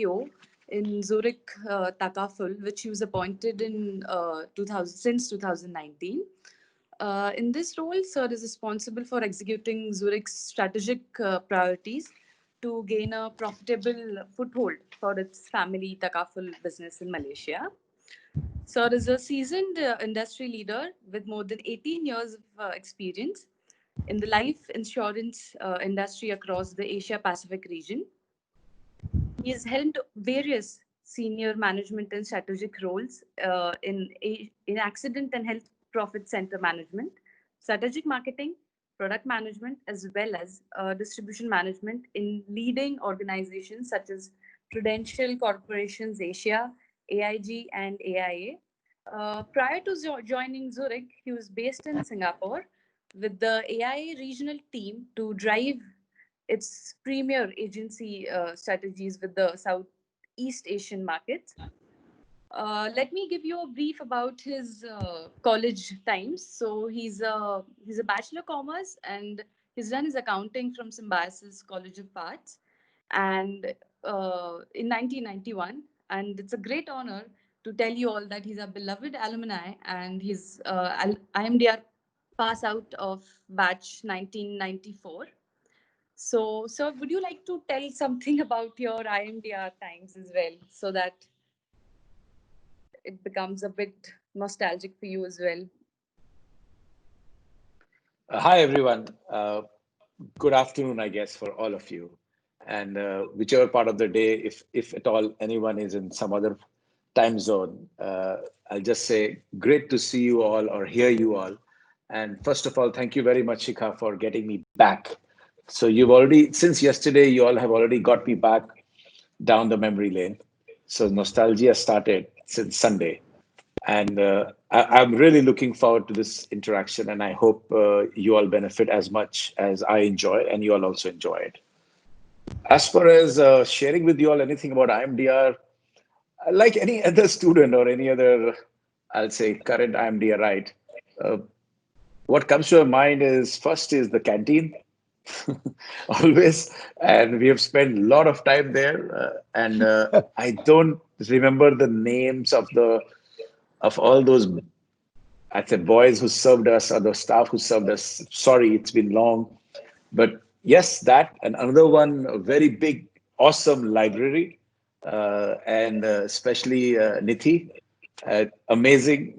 CEO in Zurich Takaful, which he was appointed in 2000, since 2019. In this role, Sir is responsible for executing Zurich's strategic priorities to gain a profitable foothold for its family Takaful business in Malaysia. Sir is a seasoned industry leader with more than 18 years of experience in the life insurance industry across the Asia Pacific region. He has held various senior management and strategic roles in accident and health profit center management, strategic marketing, product management, as well as distribution management in leading organizations such as Prudential Corporations Asia, AIG, and AIA. Prior to joining Zurich, he was based in Singapore with the AIA regional team to drive its premier agency strategies with the Southeast Asian markets. Let me give you a brief about his college times. So he's a bachelor of commerce and he's done his accounting from Symbiosis College of Arts, and in 1991. And it's a great honor to tell you all that he's a beloved alumni and he's IMDR pass out of batch 1994. So, sir, would you like to tell something about your IMDR times as well, so that it becomes a bit nostalgic for you as well? Hi, everyone. Good afternoon, I guess, for all of you. And whichever part of the day, if at all anyone is in some other time zone, I'll just say great to see you all or hear you all. And first of all, thank you very much, Shikha, for getting me back. So you've already, since yesterday, you all have already got me back down the memory lane. So nostalgia started since Sunday. And I'm really looking forward to this interaction. And I hope you all benefit as much as I enjoy and you all also enjoy it. As far as sharing with you all anything about IMDR, like any other student or any other, I'll say, current IMDR, right? What comes to my mind is first is the canteen, always, and we have spent a lot of time there. And I don't remember the names of all those, I'd say, boys who served us or the staff who served us. Sorry, it's been long, but yes, that and another one, a very big, awesome library, and especially Nithi. Amazing.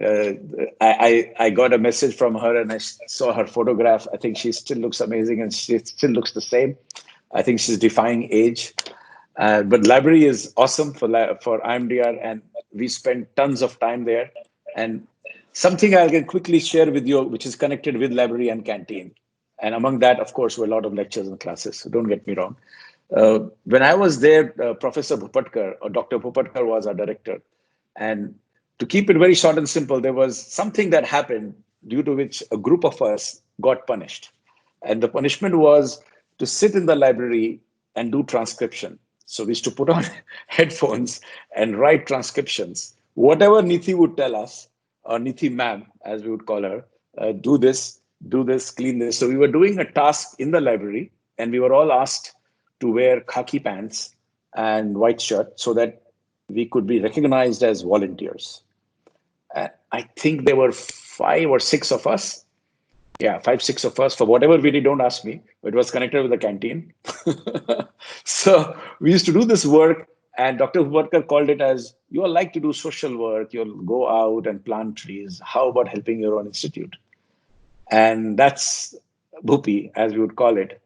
I got a message from her and I saw her photograph. I think she still looks amazing and she still looks the same. I think she's defying age. But library is awesome for IMDR and we spent tons of time there. And something I can quickly share with you, which is connected with library and canteen. And among that, of course, were a lot of lectures and classes. So don't get me wrong. When I was there, Professor Bhupatkar or Dr. Bhupatkar was our director. And to keep it very short and simple, there was something that happened due to which a group of us got punished. And the punishment was to sit in the library and do transcription. So we used to put on headphones and write transcriptions. Whatever Nithi would tell us, or Nithi ma'am, as we would call her, do this, clean this. So we were doing a task in the library and we were all asked to wear khaki pants and white shirt so that we could be recognized as volunteers. I think there were 5 or 6 of us. Yeah, 5, 6 of us. For whatever we did, don't ask me. It was connected with the canteen. So we used to do this work, and Dr. Bhupatkar called it as, you all like to do social work, you'll go out and plant trees. How about helping your own institute? And that's Bhupi, as we would call it.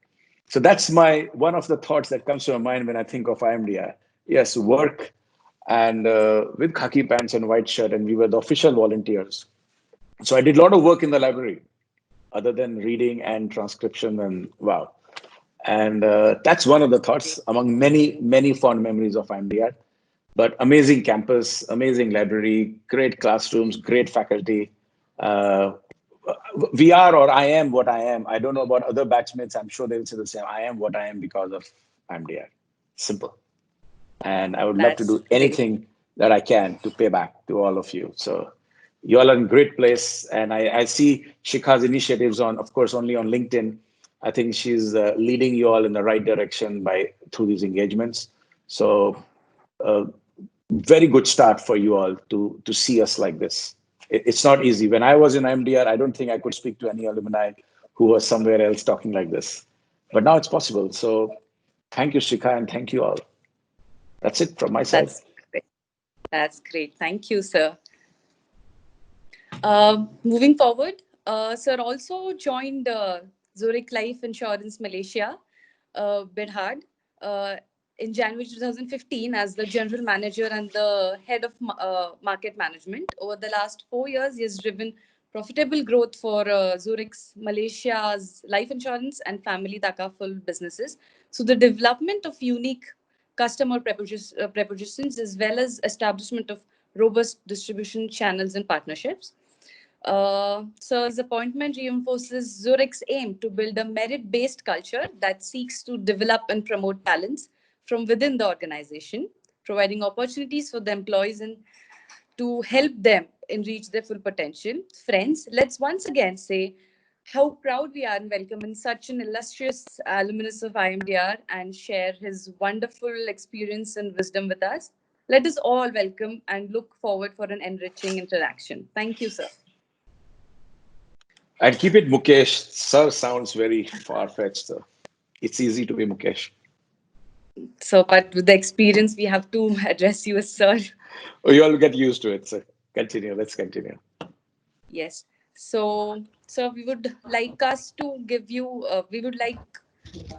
So that's one of the thoughts that comes to my mind when I think of IMDR. Yes, work and with khaki pants and white shirt, and we were the official volunteers. So I did a lot of work in the library, other than reading and transcription, and wow. And that's one of the thoughts among many, many fond memories of IMDR. But amazing campus, amazing library, great classrooms, great faculty. We are, or I am what I am. I don't know about other batchmates. I'm sure they'll say the same. I am what I am because of IMDR. Simple. And I would love to do anything that I can to pay back to all of you. So you all are in a great place. And I see Shikha's initiatives on, of course, only on LinkedIn. I think she's leading you all in the right direction through these engagements. So very good start for you all to see us like this. It's not easy. When I was in IMDR, I don't think I could speak to any alumni who was somewhere else talking like this. But now it's possible. So thank you, Shikha, and thank you all. That's it from my side. That's great. That's great. Thank you, sir. Moving forward, sir also joined Zurich Life Insurance Malaysia, Berhad, uh, in January 2015 as the general manager and the head of market management. Over the last 4 years, he has driven profitable growth for Zurich's Malaysia's life insurance and family takaful businesses. So the development of unique customer propositions as well as establishment of robust distribution channels and partnerships. Sir's appointment reinforces Zurich's aim to build a merit based culture that seeks to develop and promote talents from within the organization, providing opportunities for the employees and to help them in reach their full potential. Friends, let's once again say how proud we are in welcoming such an illustrious alumnus of IMDR and share his wonderful experience and wisdom with us. Let us all welcome and look forward for an enriching interaction. Thank you, sir. I'd keep it Mukesh. Sir sounds very far-fetched, sir. It's easy to be Mukesh. So, but with the experience, we have to address you as sir. Oh, you all get used to it, sir. Continue. Let's continue. Yes. So we would like us to give you. We would like.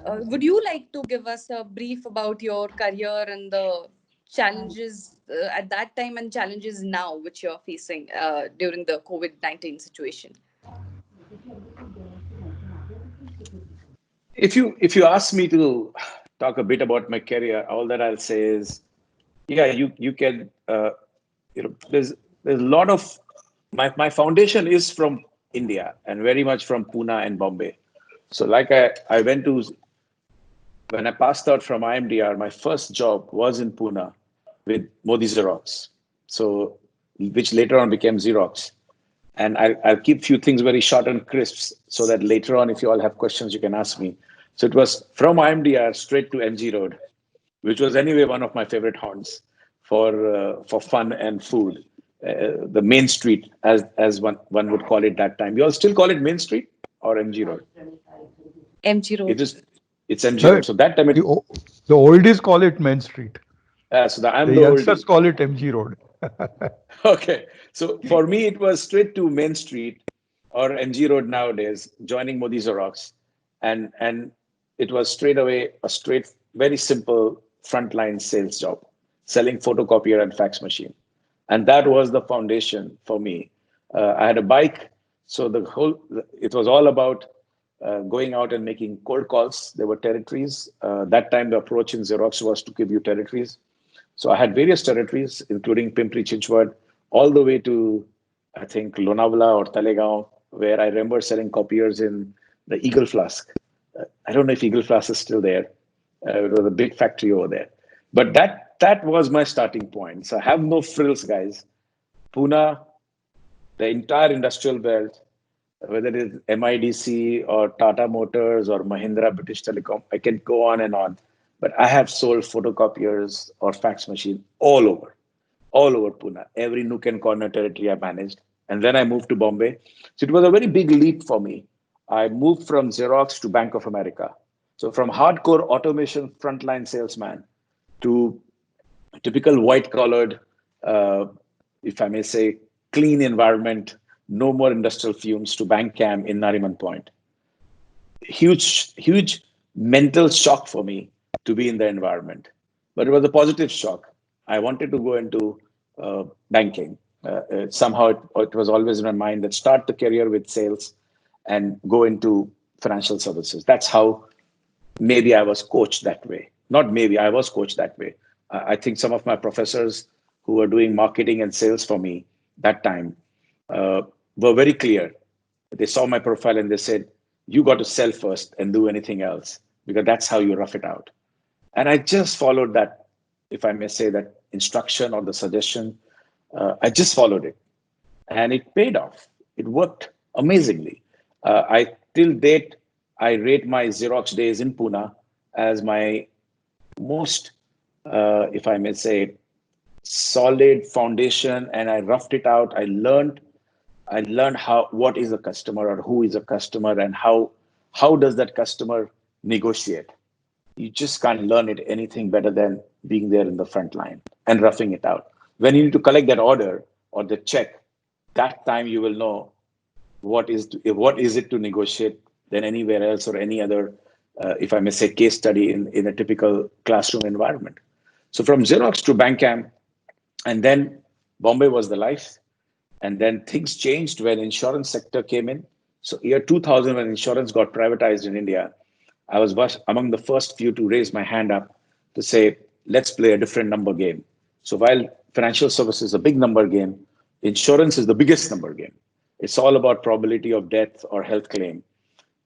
Would you like to give us a brief about your career and the challenges at that time and challenges now which you're facing during the COVID-19 situation? If you ask me to talk a bit about my career, all that I'll say is, yeah, you can. There's a lot of my foundation is from India and very much from Pune and Bombay. So like I went to when I passed out from IMDR, my first job was in Pune with Modi Xerox. So which later on became Xerox. And I'll keep few things very short and crisp so that later on, if you all have questions, you can ask me. So it was from IMDR straight to MG Road, which was anyway one of my favorite haunts for fun and food. The Main Street, as one would call it that time. You all still call it Main Street or MG Road? MG It Road. is. It's MG Road. So that time it. The oldies call it Main Street. I'm The the youngsters oldie. call it MG Road. Okay. So for me, it was straight to Main Street or MG Road nowadays, joining Modi Xerox. And it was straight away a straight, very simple frontline sales job, selling photocopier and fax machine. And that was the foundation for me. I had a bike. So it was all about going out and making cold calls. There were territories. That time, the approach in Xerox was to give you territories. So I had various territories, including Pimpri Chinchwad, all the way to, I think, Lonavala or Talegaon, where I remember selling copiers in the Eagle Flask. I don't know if Eagle Flask is still there. It was a big factory over there. But that was my starting point. So I have no frills, guys. Pune, the entire industrial belt, whether it is MIDC or Tata Motors or Mahindra British Telecom, I can go on and on. But I have sold photocopiers or fax machine all over Pune, every nook and corner territory I managed. And then I moved to Bombay. So it was a very big leap for me. I moved from Xerox to Bank of America. So from hardcore automation frontline salesman to typical white collared, if I may say, clean environment, no more industrial fumes to Bank Cam in Nariman Point. Huge mental shock for me to be in the environment, but it was a positive shock. I wanted to go into banking. Somehow it was always in my mind that start the career with sales and go into financial services. That's how maybe I was coached that way. Not maybe, I was coached that way. I think some of my professors who were doing marketing and sales for me that time uh, were very clear. They saw my profile and they said, you got to sell first and do anything else because that's how you rough it out. And I just followed that, if I may say, that instruction or the suggestion. I just followed it and it paid off. It worked amazingly. I till date, I rate my Xerox days in Pune as my most, if I may say, solid foundation, and I roughed it out. I learned how what is a customer or who is a customer and how does that customer negotiate. You just can't learn it anything better than being there in the front line and roughing it out. When you need to collect that order or the check, that time you will know what is it to negotiate than anywhere else or any other, if I may say, case study in a typical classroom environment. So from Xerox to Bankam, and then Bombay was the life. And then things changed when insurance sector came in. So year 2000, when insurance got privatized in India, I was among the first few to raise my hand up to say, let's play a different number game. So while financial services is a big number game, insurance is the biggest number game. It's all about probability of death or health claim.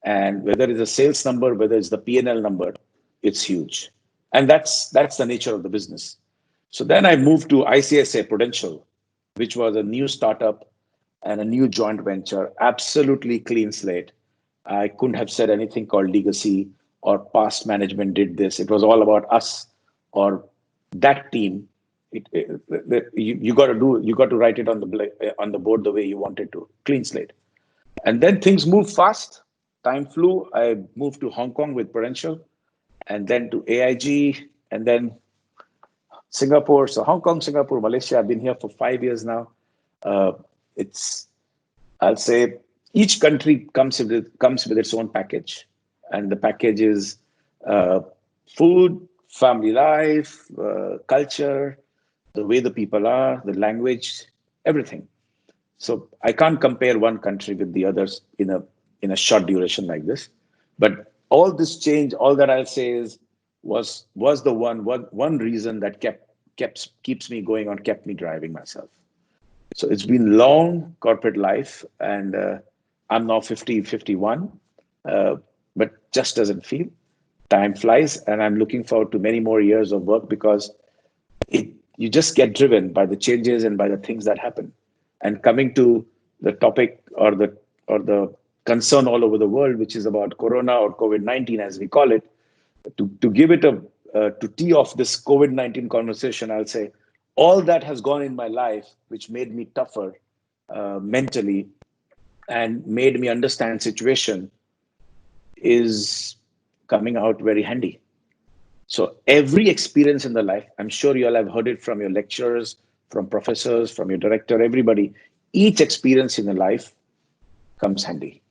And whether it's a sales number, whether it's the P&L number, it's huge. And that's the nature of the business. So then I moved to ICICI Prudential, which was a new startup and a new joint venture, absolutely clean slate. I couldn't have said anything called legacy or past management did this. It was all about us or that team. You got to write it on the board the way you wanted to, clean slate. And then things moved fast. Time flew. I moved to Hong Kong with Prudential, and then to AIG, and then Singapore. So Hong Kong, Singapore, Malaysia. I've been here for 5 years now. It's, I'll say, each country comes with its own package, and the package is food, family life, culture, the way the people are, the language, everything. So I can't compare one country with the others in a short duration like this. But all this change, all that I'll say is was the one reason that keeps me going on, kept me driving myself. So it's been long corporate life, and I'm now 51, but just doesn't feel. Time flies, and I'm looking forward to many more years of work because you just get driven by the changes and by the things that happen. And coming to the topic or the concern all over the world, which is about Corona or COVID-19, as we call it, to give it to tee off this COVID-19 conversation, I'll say all that has gone in my life, which made me tougher mentally and made me understand situation, is coming out very handy. So every experience in the life, I'm sure you all have heard it from your lecturers, from professors, from your director, everybody, each experience in the life comes handy.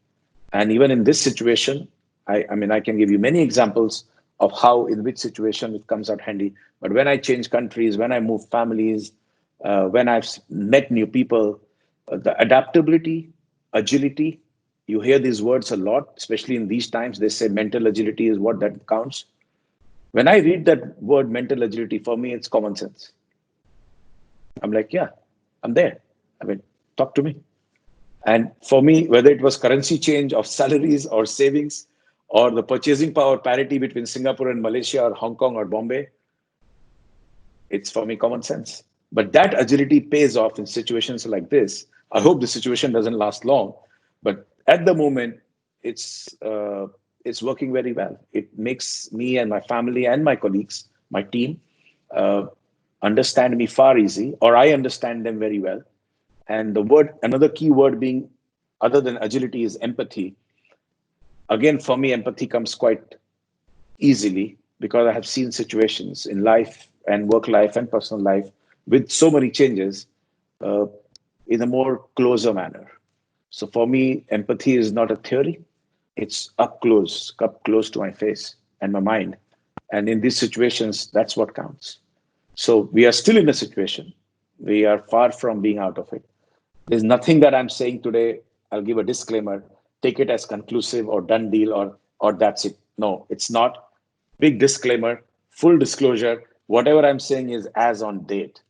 And even in this situation, I mean, I can give you many examples of how, in which situation it comes out handy. But when I change countries, when I move families, when I've met new people, the adaptability, agility, you hear these words a lot, especially in these times. They say mental agility is what that counts. When I read that word mental agility, for me, it's common sense. I'm like, yeah, I'm there. I mean, talk to me. And for me, whether it was currency change of salaries or savings or the purchasing power parity between Singapore and Malaysia or Hong Kong or Bombay, it's for me common sense. But that agility pays off in situations like this. I hope the situation doesn't last long, but at the moment, it's working very well. It makes me and my family and my colleagues, my team, understand me far easy, or I understand them very well. And another key word being, other than agility, is empathy. Again, for me, empathy comes quite easily because I have seen situations in life and work life and personal life with so many changes in a more closer manner. So for me, empathy is not a theory. It's up close to my face and my mind. And in these situations, that's what counts. So we are still in a situation. We are far from being out of it. There's nothing that I'm saying today. I'll give a disclaimer. Take it as conclusive or done deal or that's it. No, it's not. Big disclaimer, full disclosure. Whatever I'm saying is as on date.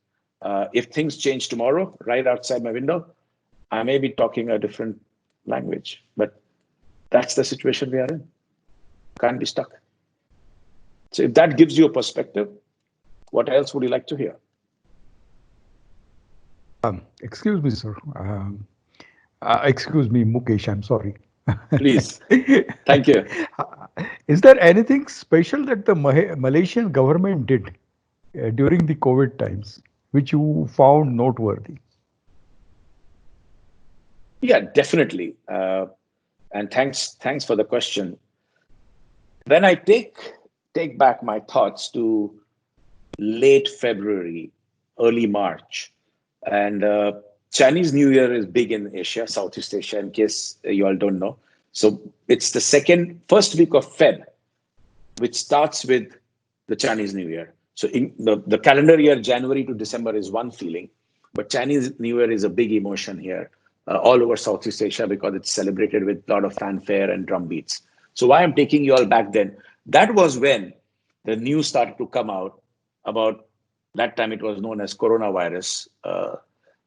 If things change tomorrow, right outside my window, I may be talking a different language, but that's the situation we are in. Can't be stuck. So if that gives you a perspective, what else would you like to hear? Excuse me, sir. Excuse me, Mukesh, I'm sorry. Please. Thank you. Is there anything special that the Malaysian government did during the COVID times? which you found noteworthy? Yeah, definitely. And thanks for the question. When I take back my thoughts to late February, early March, and Chinese New Year is big in Asia, Southeast Asia, in case you all don't know. So it's the first week of Feb, which starts with the Chinese New Year. So in the calendar year, January to December is one feeling, but Chinese New Year is a big emotion here all over Southeast Asia because it's celebrated with a lot of fanfare and drum beats. So why I'm taking you all back then, that was when the news started to come out about that time it was known as coronavirus.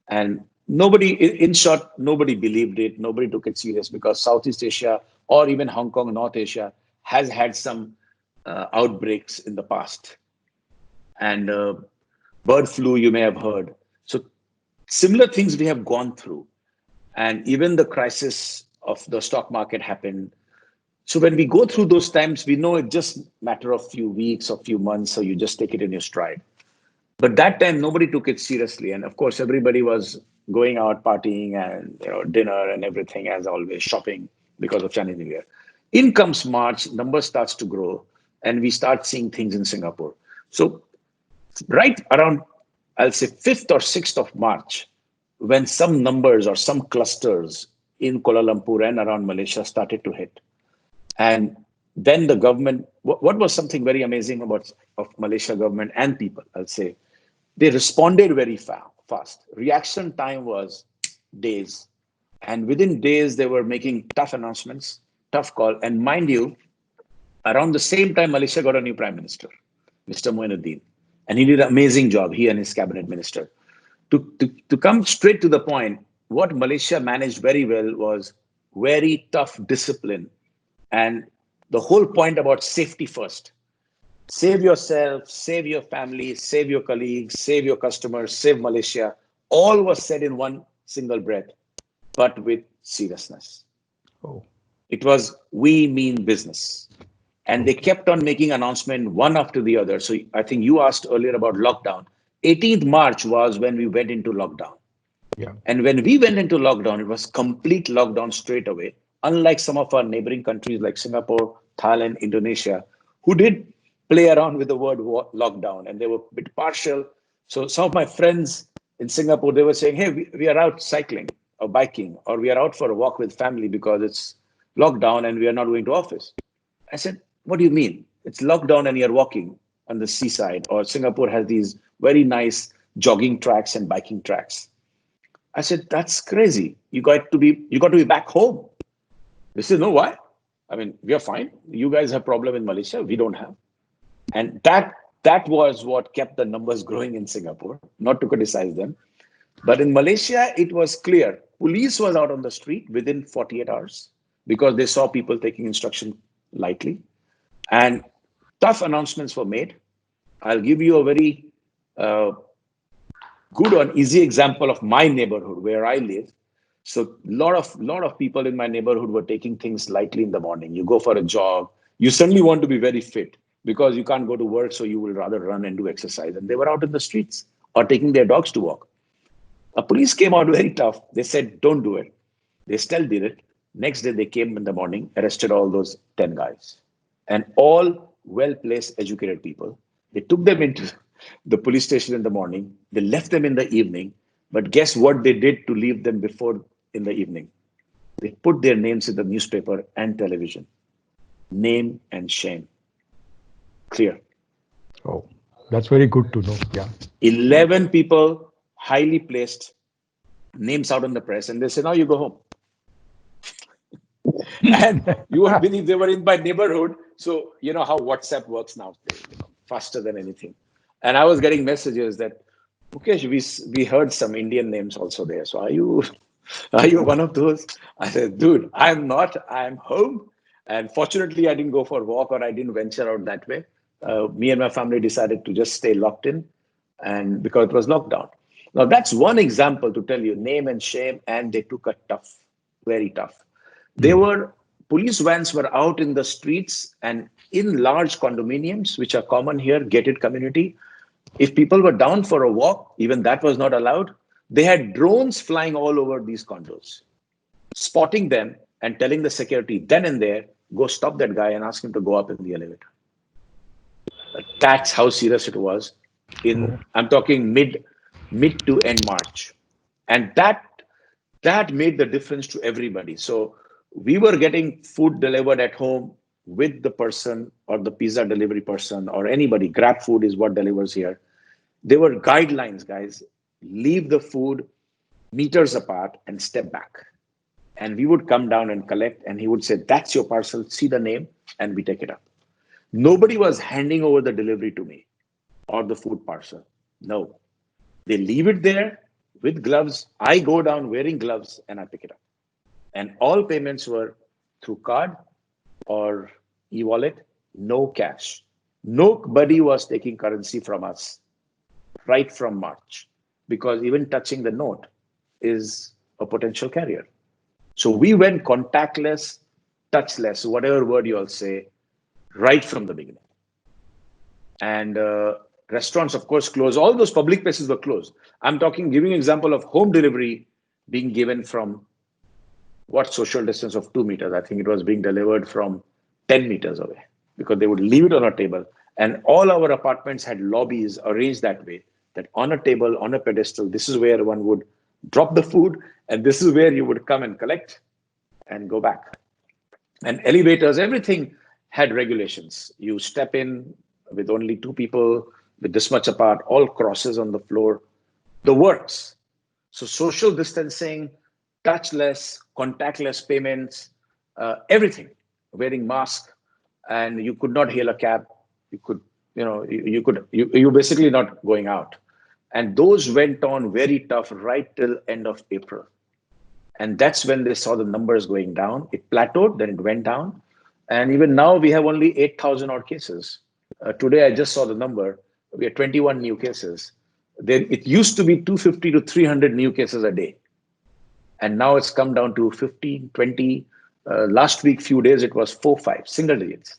And nobody, in short, nobody believed it. Nobody took it serious because Southeast Asia or even Hong Kong, North Asia has had some outbreaks in the past. And bird flu, you may have heard. So similar things we have gone through. And even the crisis of the stock market happened. So when we go through those times, we know it's just a matter of few weeks or few months, so you just take it in your stride. But that time, nobody took it seriously. And of course, everybody was going out partying and dinner and everything, as always, shopping because of Chinese New Year. In comes March, numbers starts to grow, and we start seeing things in Singapore. So right around, I'll say 5th or 6th of March, when some numbers or some clusters in Kuala Lumpur and around Malaysia started to hit. And then the government, what was something very amazing about of Malaysia government and people, I'll say, they responded very fast. Reaction time was days. And within days, they were making tough announcements, tough call. And mind you, around the same time, Malaysia got a new prime minister, Mr. Moinuddin. And he did an amazing job, he and his cabinet minister. To come straight to the point, what Malaysia managed very well was very tough discipline. And the whole point about safety first. Save yourself, save your family, save your colleagues, save your customers, save Malaysia. All was said in one single breath, but with seriousness. Oh, It was, we mean business. And they kept on making announcement one after the other. So I think you asked earlier about lockdown. 18th March was when we went into lockdown. yeah. And when we went into lockdown, it was complete lockdown straight away. Unlike some of our neighboring countries like Singapore, Thailand, Indonesia, who did play around with the word lockdown and they were a bit partial. So some of my friends in Singapore, they were saying, hey, we are out cycling or biking, or we are out for a walk with family because it's lockdown and we are not going to office. I said, what do you mean? It's lockdown and you're walking on the seaside, or Singapore has these very nice jogging tracks and biking tracks. I said, that's crazy. You got to be back home. They said, no, why? I mean, we are fine. You guys have problem in Malaysia. We don't have. And that was what kept the numbers growing in Singapore, not to criticize them. But in Malaysia, it was clear. Police was out on the street within 48 hours because they saw people taking instruction lightly. And tough announcements were made. I'll give you a very good or easy example of my neighborhood where I live. So lot of people in my neighborhood were taking things lightly in the morning. You go for a jog. You suddenly want to be very fit because you can't go to work, so you will rather run and do exercise. And they were out in the streets or taking their dogs to walk. A police came out very tough. They said, don't do it. They still did it. Next day, they came in the morning, arrested all those 10 guys. And all well-placed, educated people. They took them into the police station in the morning. They left them in the evening. But guess what they did to leave them before in the evening? They put their names in the newspaper and television. Name and shame. Clear. Oh, that's very good to know. Yeah. 11 people, highly placed, names out in the press, and they say, now you go home. And you won't believe they were in my neighborhood. So you know how WhatsApp works now, faster than anything. And I was getting messages that, Mukesh, we heard some Indian names also there. So are you one of those? I said, dude, I'm not. I'm home. And fortunately, I didn't go for a walk or I didn't venture out that way. Me and my family decided to just stay locked in, and because it was lockdown. Now that's one example to tell you name and shame, and they took a tough, very tough. They were police vans were out in the streets and in large condominiums, which are common here, gated community. If people were down for a walk, even that was not allowed. They had drones flying all over these condos, spotting them and telling the security then and there, go stop that guy and ask him to go up in the elevator. That's how serious it was. Oh, I'm talking mid to end March, and that made the difference to everybody. So we were getting food delivered at home with the person or the pizza delivery person or anybody. Grab food is what delivers here. There were guidelines, guys. Leave the food meters apart and step back. And we would come down and collect, and he would say, "That's your parcel, see the name," and we take it up. Nobody was handing over the delivery to me or the food parcel. No, they leave it there with gloves. I go down wearing gloves and I pick it up. And all payments were through card or e-wallet, no cash. Nobody was taking currency from us right from March, because even touching the note is a potential carrier. So we went contactless, touchless, whatever word you all say, right from the beginning. And restaurants, of course, closed. All those public places were closed. I'm talking, giving an example of home delivery being given from what social distance of 2 meters. I think it was being delivered from 10 meters away, because they would leave it on a table. And all our apartments had lobbies arranged that way, that on a table, on a pedestal, this is where one would drop the food, and this is where you would come and collect and go back. And elevators, everything had regulations. You step in with only two people, with this much apart, all crosses on the floor, the works. So social distancing, touchless, contactless payments, everything, wearing mask, and you could not hail a cab. You could, you basically not going out. And those went on very tough right till end of April. And that's when they saw the numbers going down. It plateaued, then it went down. And even now we have only 8,000 odd cases. Today, I just saw the number. We have 21 new cases. It used to be 250 to 300 new cases a day. And now it's come down to 15, 20. Last week, few days, it was 4, 5, single digits.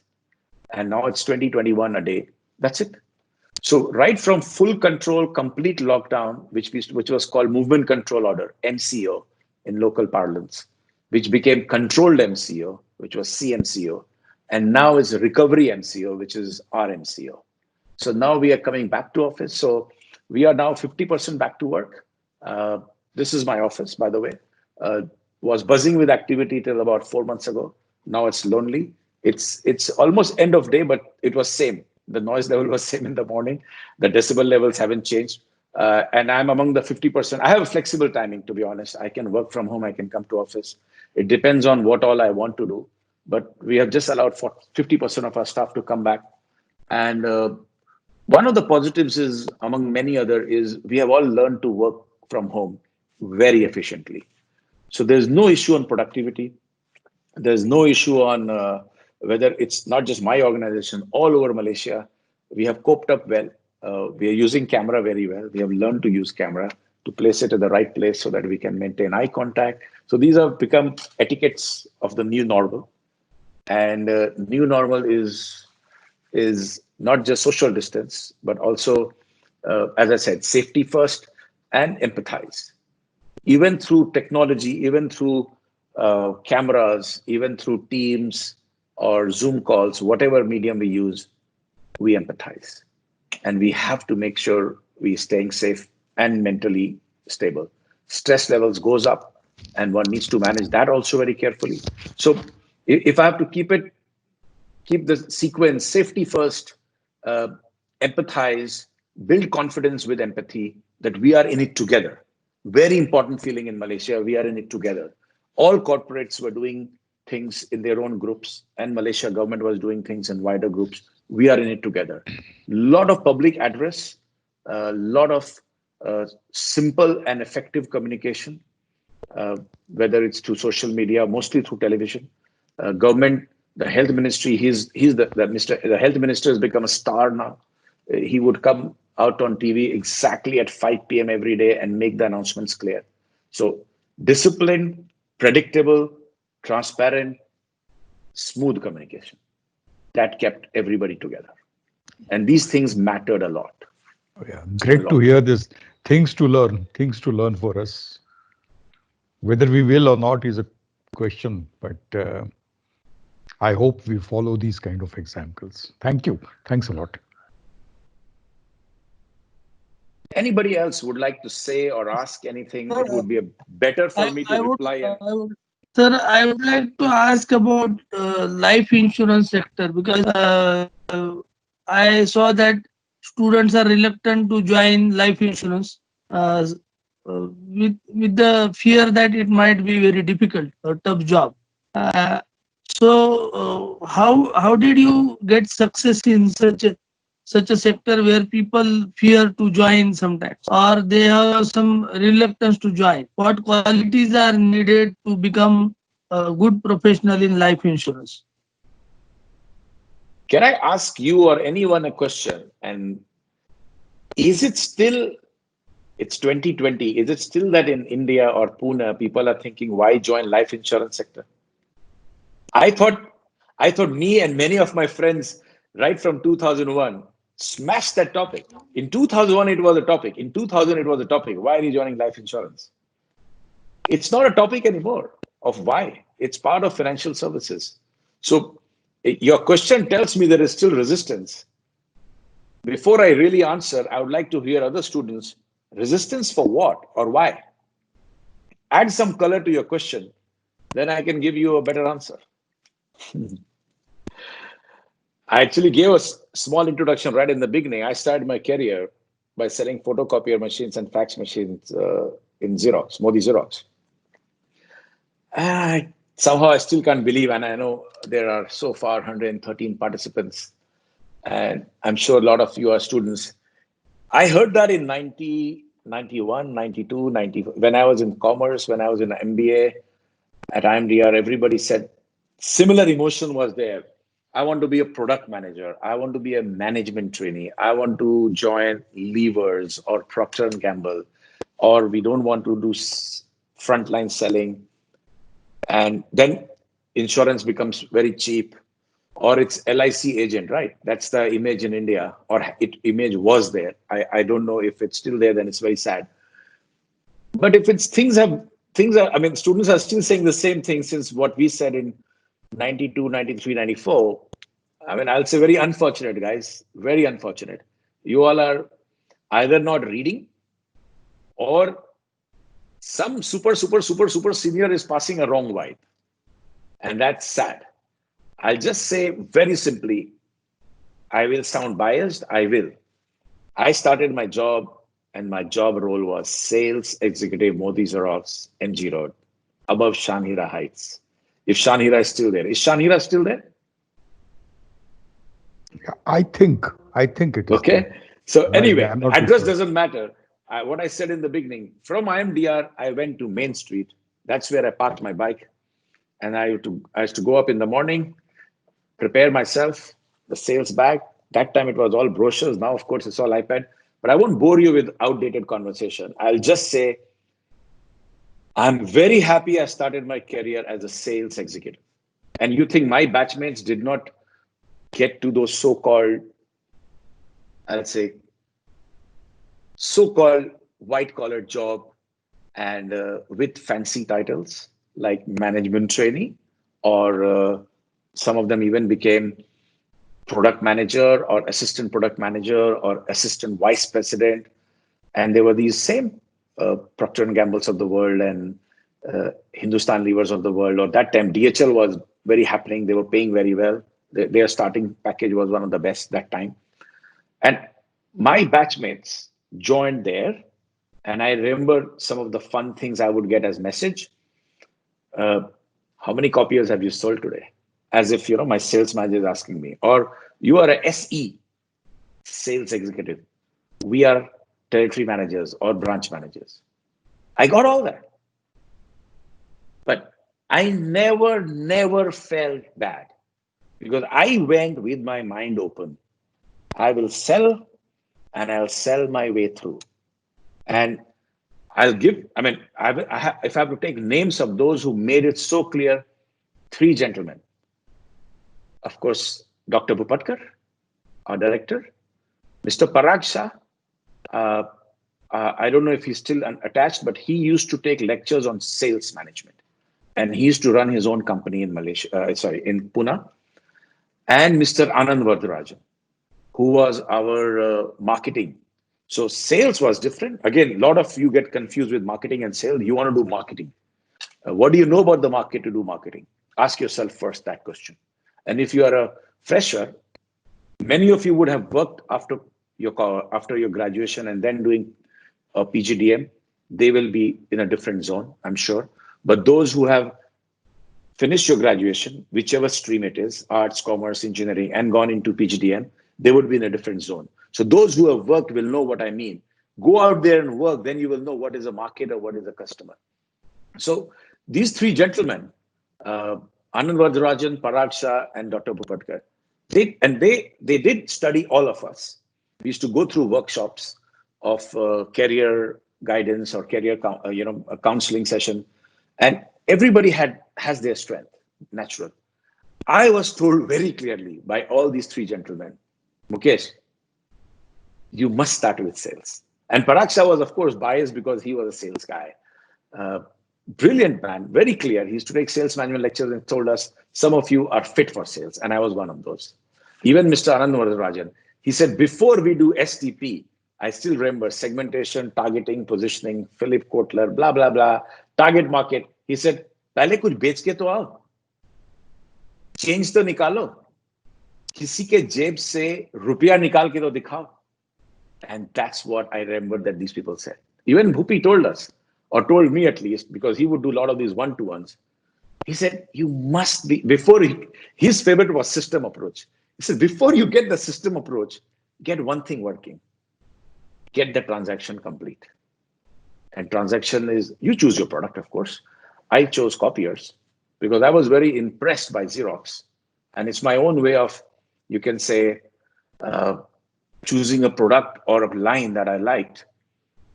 And now it's 20, 21 a day. That's it. So right from full control, complete lockdown, which was called movement control order, MCO in local parlance, which became controlled MCO, which was CMCO, and now is recovery MCO, which is RMCO. So now we are coming back to office. So we are now 50% back to work. This is my office, by the way. Was buzzing with activity till about 4 months ago. Now it's lonely. It's almost end of day, but it was same. The noise level was same in the morning. The decibel levels haven't changed. And I'm among the 50%. I have a flexible timing, to be honest. I can work from home. I can come to office. It depends on what all I want to do. But we have just allowed for 50% of our staff to come back. And one of the positives is, among many other, is we have all learned to work from home very efficiently. So there's no issue on productivity. There's no issue on whether it's not just my organization, all over Malaysia. We have coped up well. We are using camera very well. We have learned to use camera to place it at the right place so that we can maintain eye contact. So these have become etiquettes of the new normal. And new normal is not just social distance, but also, as I said, safety first and empathize. Even through technology, even through cameras, even through Teams or Zoom calls, whatever medium we use, we empathize. And we have to make sure we're staying safe and mentally stable. Stress levels goes up, and one needs to manage that also very carefully. So if I have to keep the sequence: safety first, empathize, build confidence with empathy, that we are in it together. Very important feeling in Malaysia, we are in it together. All corporates were doing things in their own groups, and Malaysia government was doing things in wider groups. We are in it together. Lot of public address, a lot of simple and effective communication, whether it's through social media, mostly through television. Government, the health ministry, the health minister has become a star now. He would come out on TV exactly at 5 p.m. every day and make the announcements clear. So disciplined, predictable, transparent, smooth communication. That kept everybody together. And these things mattered a lot. Yeah, great to lot. hear this. Things to learn for us. Whether we will or not is a question, but I hope we follow these kind of examples. Thank you. Thanks a lot. Anybody else would like to say or ask anything? Sir, It would be better for me to I would, reply. And sir, I would like to ask about life insurance sector because I saw that students are reluctant to join life insurance with the fear that it might be very difficult or tough job. Uh, how did you get success in such a sector where people fear to join sometimes or they have some reluctance to join? What qualities are needed to become a good professional in life insurance? can I ask you or anyone a question? And is it still, it's 2020, is it still that in India or Pune, people are thinking, why join life insurance sector? I thought, I thought me and many of my friends right from 2001 smashed that topic. In 2001, it was a topic. In 2000, it was a topic. Why are you joining life insurance? It's not a topic anymore of why. It's part of financial services. So your question tells me there is still resistance. Before I really answer, I would like to hear other students. Resistance for what or why? Add some color to your question, then I can give you a better answer. I actually gave a small introduction right in the beginning. I started my career by selling photocopier machines and fax machines in Xerox, Modi Xerox. Somehow I still can't believe, and I know there are so far 113 participants, and I'm sure a lot of you are students. I heard that in 90, 91, 92, 90, when I was in commerce, when I was in MBA at IMDR, everybody said similar emotion was there. I want to be a product manager. I want to be a management trainee. I want to join Levers or Procter and Gamble, or we don't want to do frontline selling. And then insurance becomes very cheap, or it's LIC agent, right? That's the image in India, or image was there. I don't know if it's still there, then it's very sad. But if it's things are, I mean, students are still saying the same thing since what we said in 92, 93, 94. I mean, I'll say very unfortunate, guys, very unfortunate. You all are either not reading or some super senior is passing a wrong vibe. And that's sad. I'll just say very simply, I will sound biased. I will. I started my job and my job role was sales executive, Modi Xerox, MG Road, above Shanhira Heights. If Shanhira is still there, is Shanhira still there? Yeah, I think it is. Okay. So Yeah, anyway, I'm not too address sure. doesn't matter. What I said in the beginning, from IMDR, I went to Main Street. That's where I parked my bike. And I used to go up in the morning, prepare myself, the sales bag. That time it was all brochures. Now, of course, it's all iPad. But I won't bore you with outdated conversation. I'll just say I'm very happy I started my career as a sales executive. And you think my batchmates did not get to those so-called, I'll say, so-called white-collar job and with fancy titles like management trainee, or some of them even became product manager or assistant product manager or assistant vice president. And there were these same Procter and Gambles of the world and Hindustan Levers of the world. Or that time, DHL was very happening. They were paying very well. Their starting package was one of the best that time. And my batchmates joined there. And I remember some of the fun things I would get as message. How many copiers have you sold today? As if, you know, my sales manager is asking me. Or you are a SE, sales executive. We are territory managers or branch managers. I got all that. But I never felt bad because I went with my mind open. I will sell and I'll sell my way through. And I'll give, I mean, if I have to take names of those who made it so clear, three gentlemen. Of course, Dr. Bupatkar, our director, Mr. Parag Shah, I don't know if he's still attached, but he used to take lectures on sales management. And he used to run his own company in in Pune. And Mr. Anand Vardarajan, who was our marketing. So sales was different. Again, a lot of you get confused with marketing and sales. You want to do marketing. What do you know about the market to do marketing? Ask yourself first that question. And if you are a fresher, many of you would have worked after your graduation and then doing a PGDM. They will be in a different zone, I'm sure. But those who have finished your graduation, whichever stream it is, arts, commerce, engineering, and gone into PGDM, they would be in a different zone. So those who have worked will know what I mean. Go out there and work, then you will know what is a market or what is a customer. So these three gentlemen, Anand Vardarajan, Parag Shah, and Dr. Bhupatkar, they did study all of us. We used to go through workshops of career guidance or career a counseling session, and everybody has their strength, natural. I was told very clearly by all these three gentlemen, Mukesh, you must start with sales. And Parag Shah was, of course, biased because he was a sales guy. Brilliant man, very clear. He used to take sales management lectures and told us, some of you are fit for sales. And I was one of those. Even Mr. Anand Vardarajan, he said, before we do STP, I still remember segmentation, targeting, positioning, Philip Kotler, blah, blah, blah, target market. He said, पहले कुछ बेच के तो आओ, change तो निकालो, किसी के जेब से रुपया निकाल के तो दिखाओ. And that's what I remember that these people said. Even Bhupi told us, or told me at least, because he would do a lot of these one-to-ones. He said, you must be, his favorite was system approach. He said, before you get the system approach, get one thing working. Get the transaction complete. And transaction is, you choose your product, of course. I chose copiers because I was very impressed by Xerox. And it's my own way of, you can say, choosing a product or a line that I liked.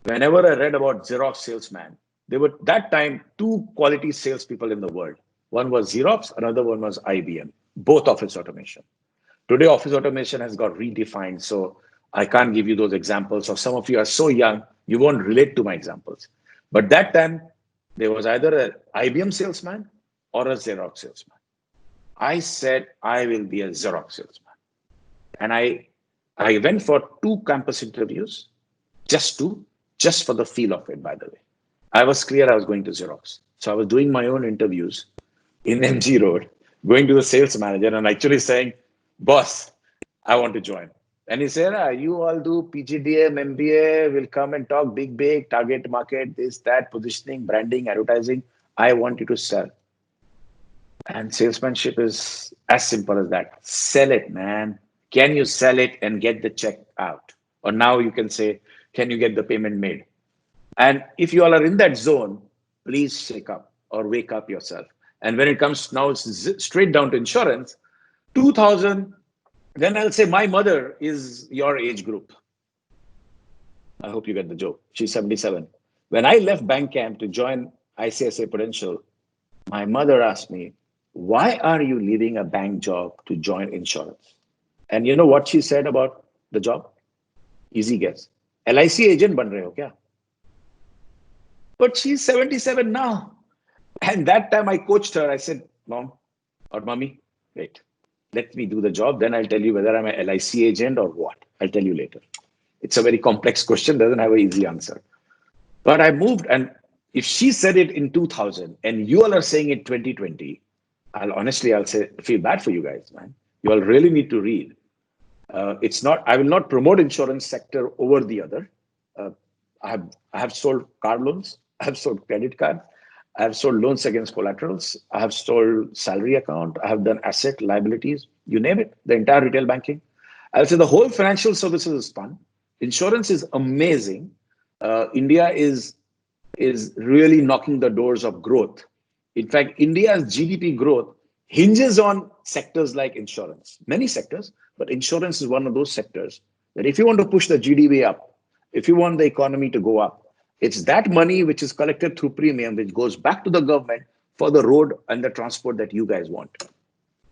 Whenever I read about Xerox salesman, there were that time two quality salespeople in the world. One was Xerox, another one was IBM, both office automation. Today, office automation has got redefined, so I can't give you those examples. Or some of you are so young, you won't relate to my examples. But that time, there was either an IBM salesman or a Xerox salesman. I said, I will be a Xerox salesman. And I went for 2 campus interviews, just for the feel of it, by the way. I was clear I was going to Xerox. So I was doing my own interviews in MG Road, going to the sales manager and actually saying, boss, I want to join. And he said, you all do PGDM, MBA, will come and talk big, target market, this, that, positioning, branding, advertising. I want you to sell. And salesmanship is as simple as that. Sell it, man. Can you sell it and get the check out? Or now you can say, can you get the payment made? And if you all are in that zone, please shake up or wake up yourself. And when it comes now, it's straight down to insurance. 2000, then I'll say my mother is your age group. I hope you get the joke. She's 77. When I left Bank Camp to join ICICI Prudential, my mother asked me, why are you leaving a bank job to join insurance? And you know what she said about the job? Easy guess. LIC agent ban rahe ho kya? But she's 77 now. And that time I coached her. I said, Mom or Mommy, wait, let me do the job. Then I'll tell you whether I'm a LIC agent or what. I'll tell you later. It's a very complex question, doesn't have an easy answer. But I moved, and if she said it in 2000 and you all are saying it 2020, I'll say, feel bad for you guys, man. You all really need to read. I will not promote insurance sector over the other. I have sold car loans. I have sold credit cards. I have sold loans against collaterals. I have sold salary account. I have done asset liabilities, you name it, the entire retail banking. I'll say the whole financial services is fun. Insurance is amazing. India is really knocking the doors of growth. In fact, India's GDP growth hinges on sectors like insurance, many sectors, but insurance is one of those sectors that if you want to push the GDP up, if you want the economy to go up, it's that money which is collected through premium, which goes back to the government for the road and the transport that you guys want.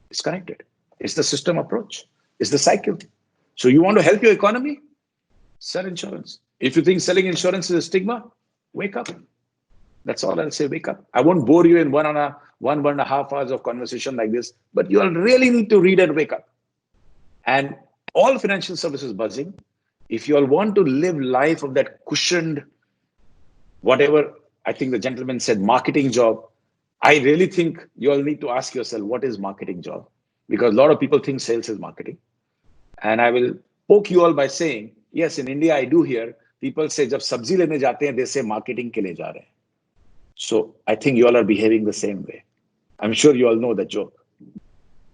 It's connected. It's the system approach. It's the cycle. So you want to help your economy? Sell insurance. If you think selling insurance is a stigma, wake up. That's all I'll say, wake up. I won't bore you in one and a half hours of conversation like this, but you all really need to read and wake up. And all financial services buzzing, if you all want to live life of that cushioned, whatever, I think the gentleman said, marketing job, I really think you all need to ask yourself, what is marketing job? Because a lot of people think sales is marketing. And I will poke you all by saying, yes, in India, I do hear people say, jab sabzi lene jate hain, they say marketing ke liye ja rahe hain. So I think you all are behaving the same way. I'm sure you all know the joke.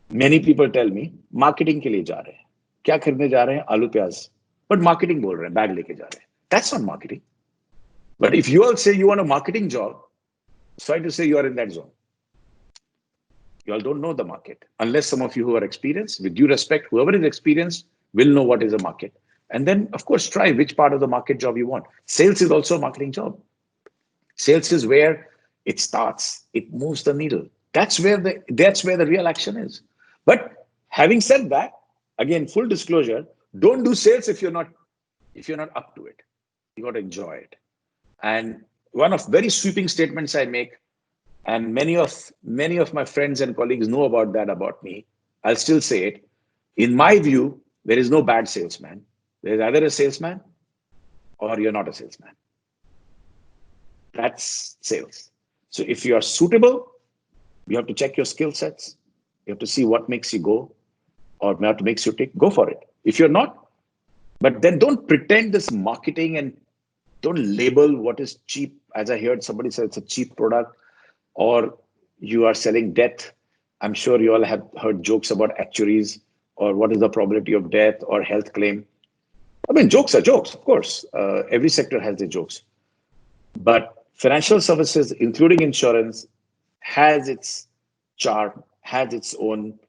Many people tell me, marketing ke liye ja rahe hain. Kya kharidne ja rahe hain? Aloo pyaz. But marketing bol rahe hain, bag leke ja rahe hain. That's not marketing. But if you all say you want a marketing job, sorry to say you are in that zone. You all don't know the market. Unless some of you who are experienced, with due respect, whoever is experienced will know what is a market. And then, of course, try which part of the market job you want. Sales is also a marketing job. Sales is where it starts. It moves the needle. That's where the real action is. But having said that, again, full disclosure, don't do sales if you're not up to it. You got to enjoy it. And one of very sweeping statements I make, and many of my friends and colleagues know about that about me, I'll still say it. In my view, there is no bad salesman. There's either a salesman or you're not a salesman. That's sales. So if you are suitable, you have to check your skill sets. You have to see what makes you go or what makes you tick. Go for it. If you're not, but then don't pretend this marketing and don't label what is cheap. As I heard somebody say it's a cheap product, or you are selling death. I'm sure you all have heard jokes about actuaries or what is the probability of death or health claim. I mean, jokes are jokes, of course. Every sector has their jokes. But financial services, including insurance, has its charm, has its own,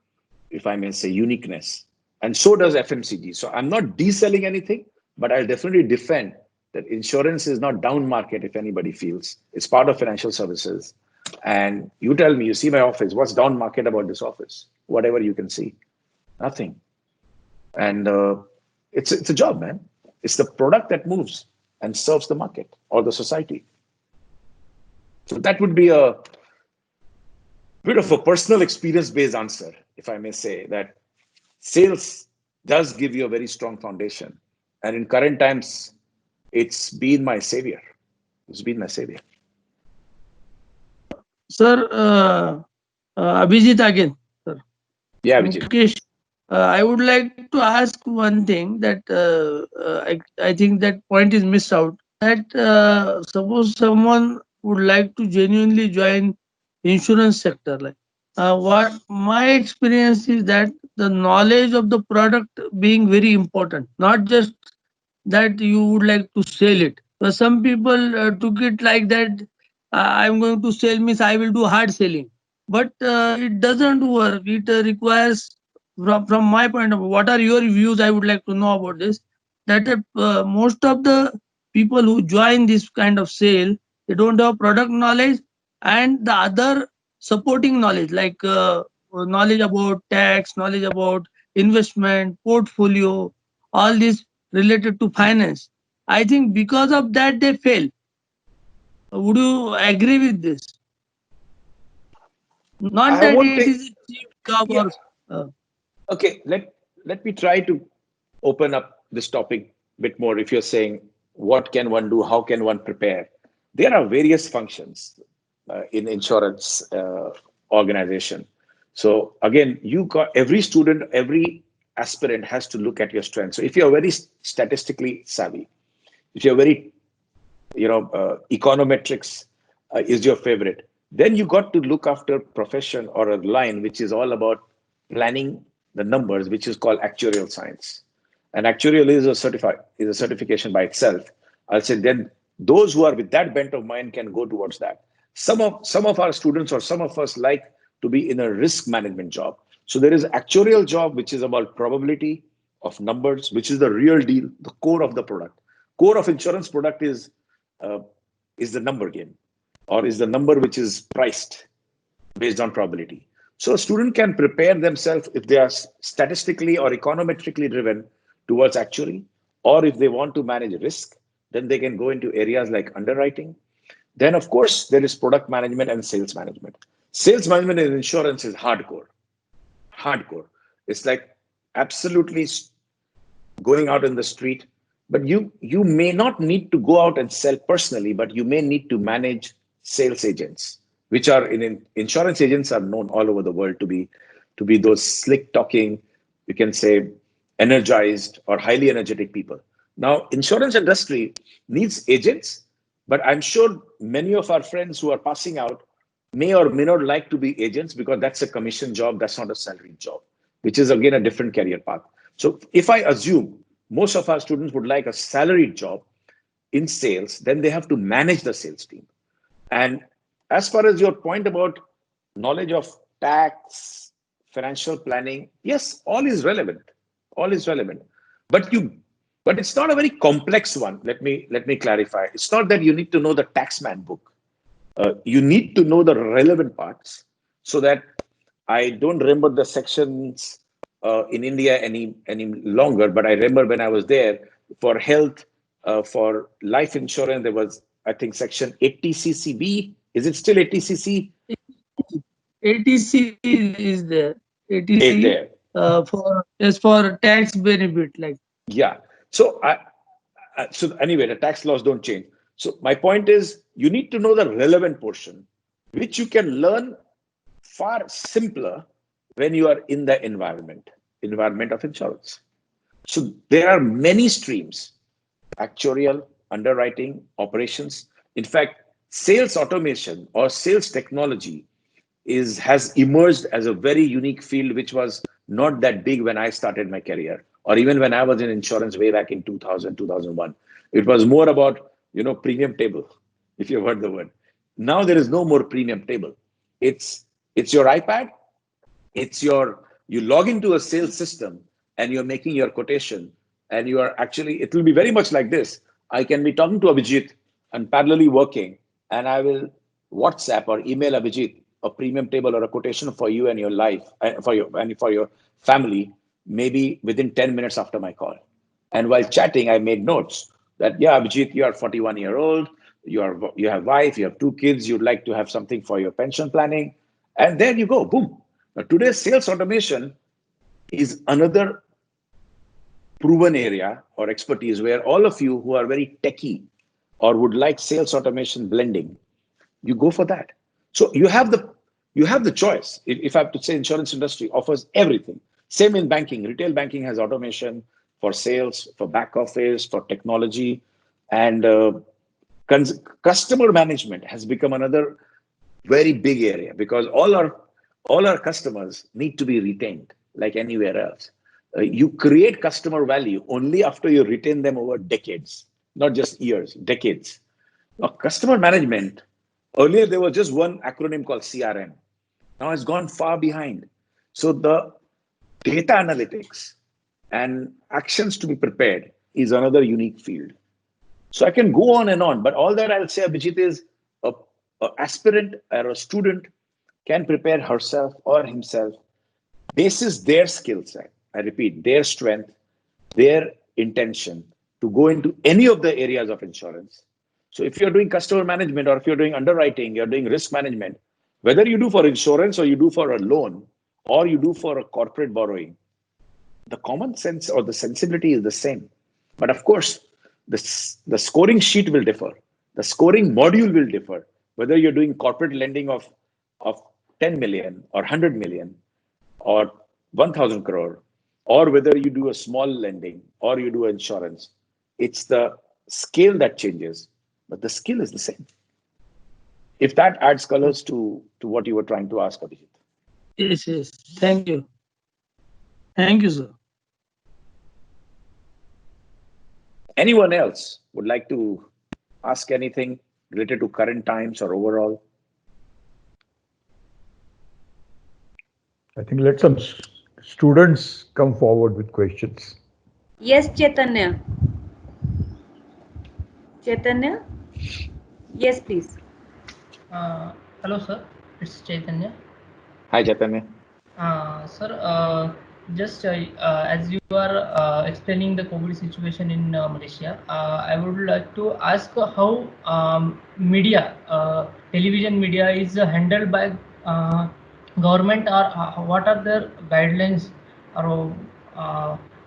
if I may say, uniqueness. And so does FMCG. So I'm not de-selling anything, but I'll definitely defend that insurance is not down market if anybody feels. It's part of financial services. And you tell me, you see my office, what's down market about this office? Whatever you can see, nothing. And it's a job, man. It's the product that moves and serves the market or the society. So that would be a bit of a personal experience-based answer, if I may say, that sales does give you a very strong foundation. And in current times, it's been my savior. It's been my savior. Sir, Abhijit again, sir. Yeah, Vijay. Mukesh, I would like to ask one thing that I think that point is missed out. That suppose someone would like to genuinely join insurance sector, like what my experience is that the knowledge of the product being very important, not just that you would like to sell it. But some people took it like that. I'm going to sell means I will do hard selling, but it doesn't work. It requires, from my point of view, what are your views? I would like to know about this. That most of the people who join this kind of sale, they don't have product knowledge and the other supporting knowledge, like knowledge about tax, knowledge about investment, portfolio, all this related to finance. I think because of that they fail. Would you agree with this? Not I that won't it take, is a cheap job yeah. or Okay, let me try to open up this topic a bit more. If you're saying, what can one do? How can one prepare? There are various functions in insurance organization. So again, you got every student, every aspirant has to look at your strengths. So if you're very statistically savvy, if you're very, econometrics is your favorite, then you got to look after profession or a line which is all about planning the numbers, which is called actuarial science. And actuarial is a certification by itself. I'll say then those who are with that bent of mind can go towards that. Some of our students or some of us like to be in a risk management job. So there is actuarial job, which is about probability of numbers, which is the real deal, the core of the product. Core of insurance product is the number game, or is the number which is priced based on probability. So a student can prepare themselves if they are statistically or econometrically driven towards actuary, or if they want to manage risk, Then they can go into areas like underwriting. Then, of course, there is product management and sales management. Sales management in insurance is hardcore. Hardcore. It's like absolutely going out in the street. But you may not need to go out and sell personally, but you may need to manage sales agents, which are in insurance agents are known all over the world to be those slick talking, you can say energized or highly energetic people. Now, insurance industry needs agents, but I'm sure many of our friends who are passing out may or may not like to be agents because that's a commission job, that's not a salaried job, which is again a different career path. So if I assume most of our students would like a salaried job in sales, then they have to manage the sales team. And as far as your point about knowledge of tax, financial planning, yes, all is relevant. All is relevant. But it's not a very complex one. Let me clarify. It's not that you need to know the taxman book. You need to know the relevant parts so that I don't remember the sections in India any longer, but I remember when I was there for health, for life insurance, there was, I think, section 80ccb. Is it still 80cc? 80C is there. Is 80C there. for tax benefit, like. Yeah. So so anyway, the tax laws don't change. So my point is, you need to know the relevant portion, which you can learn far simpler when you are in the environment of insurance. So there are many streams: actuarial, underwriting, operations. In fact, sales automation or sales technology has emerged as a very unique field, which was not that big when I started my career, or even when I was in insurance way back in 2000, 2001. It was more about, premium table, if you've heard the word. Now there is no more premium table. It's your iPad. You log into a sales system and you're making your quotation, and you are actually, it will be very much like this. I can be talking to Abhijit and parallelly working, and I will WhatsApp or email Abhijit a premium table or a quotation for you and your life, for your family, maybe within 10 minutes after my call. And while chatting, I made notes that, yeah, Abhijit, you are 41-year-old, you have wife, you have 2 kids, you'd like to have something for your pension planning. And there you go, boom. Now, today's sales automation is another proven area or expertise where all of you who are very techie or would like sales automation blending, you go for that. So you have the choice. If I have to say, insurance industry offers everything. Same in banking. Retail banking has automation for sales, for back office, for technology, and customer management has become another very big area, because all our customers need to be retained like anywhere else. You create customer value only after you retain them over decades, not just years, decades. Now, customer management, earlier there was just one acronym called CRM. Now it's gone far behind. So the data analytics and actions to be prepared is another unique field. So I can go on and on, but all that I'll say, Abhijit, is a aspirant or a student can prepare herself or himself basis their skill set. I repeat, their strength, their intention to go into any of the areas of insurance. So if you're doing customer management, or if you're doing underwriting, you're doing risk management, whether you do for insurance or you do for a loan or you do for a corporate borrowing, the common sense or the sensibility is the same. But of course, the scoring sheet will differ. The scoring module will differ, whether you're doing corporate lending of 10 million or 100 million or 1,000 crore, or whether you do a small lending or you do insurance. It's the scale that changes, but the skill is the same. If that adds colors to what you were trying to ask, Abhijit. Yes. Thank you. Thank you, sir. Anyone else would like to ask anything related to current times or overall? I think let some students come forward with questions. Yes, Chaitanya. Chaitanya? Yes, please. Hello, sir. It's Chaitanya. Hi, Chaitanya. Sir, Just as you are explaining the COVID situation in Malaysia, I would like to ask how media, television media, is handled by uh, government, or what are their guidelines, or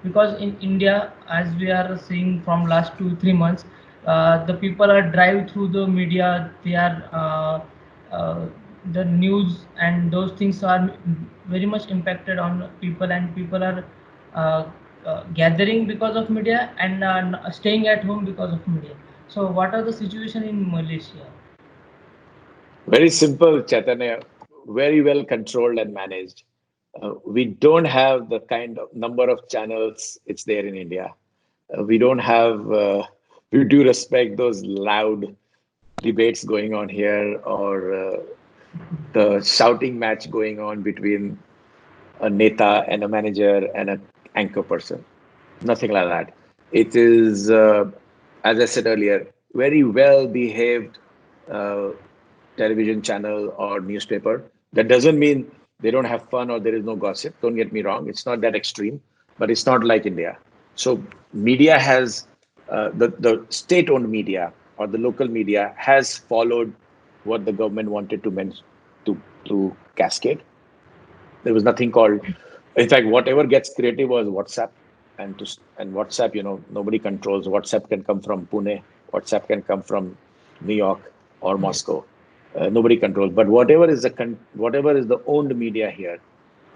because in India, as we are seeing from last 2 3 months, the people are drive through the media. They are the news and those things are very much impacted on people, and people are uh, gathering because of media, and staying at home because of media. So what are the situation in Malaysia? Very simple, Chaitanya, very well controlled and managed. We don't have the kind of number of channels it's there in India. We don't have, we do respect those loud debates going on here, or the shouting match going on between a neta and a manager and an anchor person. Nothing like that. It is, as I said earlier, very well behaved uh, television channel or newspaper. That doesn't mean they don't have fun or there is no gossip. Don't get me wrong. It's not that extreme, but it's not like India. So media has, the state-owned media or the local media has followed what the government wanted to cascade. There was nothing called, in fact, whatever gets creative was WhatsApp. And WhatsApp, nobody controls. WhatsApp can come from Pune, WhatsApp can come from New York or Yes. Moscow. Nobody controls. But whatever is the owned media here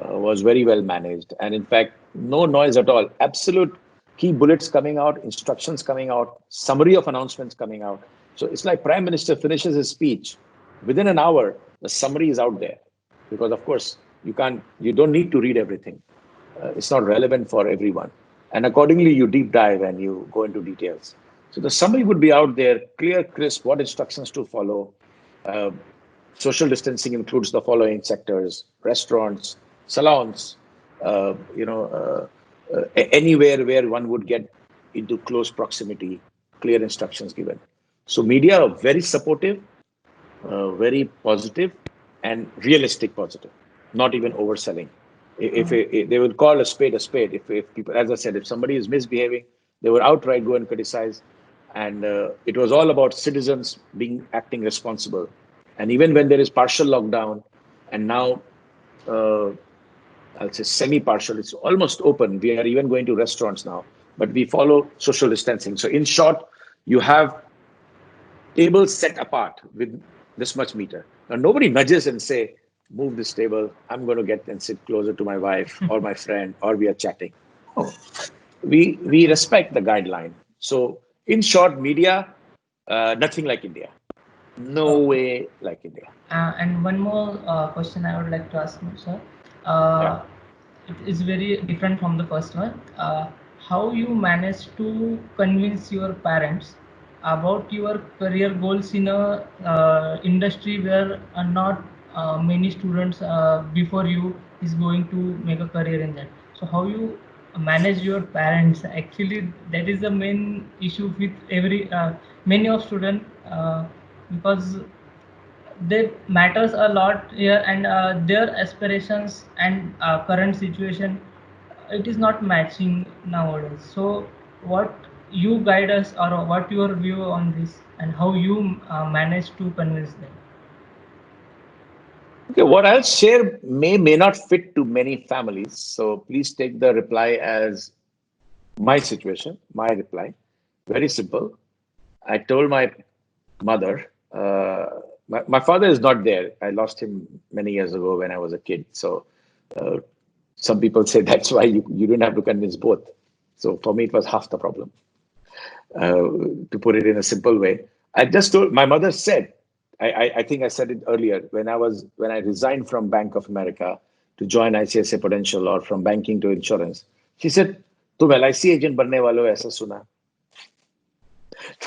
was very well managed. And in fact, no noise at all. Absolute key bullets coming out, instructions coming out, summary of announcements coming out. So it's like Prime Minister finishes his speech. Within an hour, the summary is out there. Because of course, you don't need to read everything. It's not relevant for everyone. And accordingly, you deep dive and you go into details. So the summary would be out there, clear, crisp, what instructions to follow. Uh, Social distancing includes the following sectors: restaurants, salons, anywhere where one would get into close proximity, clear instructions given. So media are very supportive, very positive, and realistic positive, not even overselling. If they would call a spade a spade. If people, as I said, if somebody is misbehaving, they would outright go and criticize. And it was all about citizens acting responsible. And even when there is partial lockdown, and now uh, I'll say semi-partial, it's almost open. We are even going to restaurants now, but we follow social distancing. So in short, you have tables set apart with this much meter. Now nobody nudges and say, move this table, I'm going to get and sit closer to my wife or my friend, or we are chatting. No, we respect the guideline. So in short, media, nothing like India. No Okay. way like India. And one more question I would like to ask you, sir. Yeah. Uh, it is very different from the first one. How you managed to convince your parents about your career goals in a industry where not many students before you is going to make a career in that. So how you manage your parents? Actually, that is the main issue with every many of student, because they matters a lot here, and their aspirations and current situation, it is not matching nowadays. So what you guide us, or what your view on this, and how you manage to convince them? Okay, what I'll share may not fit to many families. So please take the reply as my situation, my reply. Very simple. I told my mother, my father is not there. I lost him many years ago when I was a kid. So uh, some people say that's why you didn't have to convince both. So for me, it was half the problem. uh, to put it in a simple way. I just told my mother said, I think I said it earlier when I resigned from Bank of America to join ICICI Prudential, or from banking to insurance. She said, "तुम LIC agent बनने वाले हो ऐसा सुना?"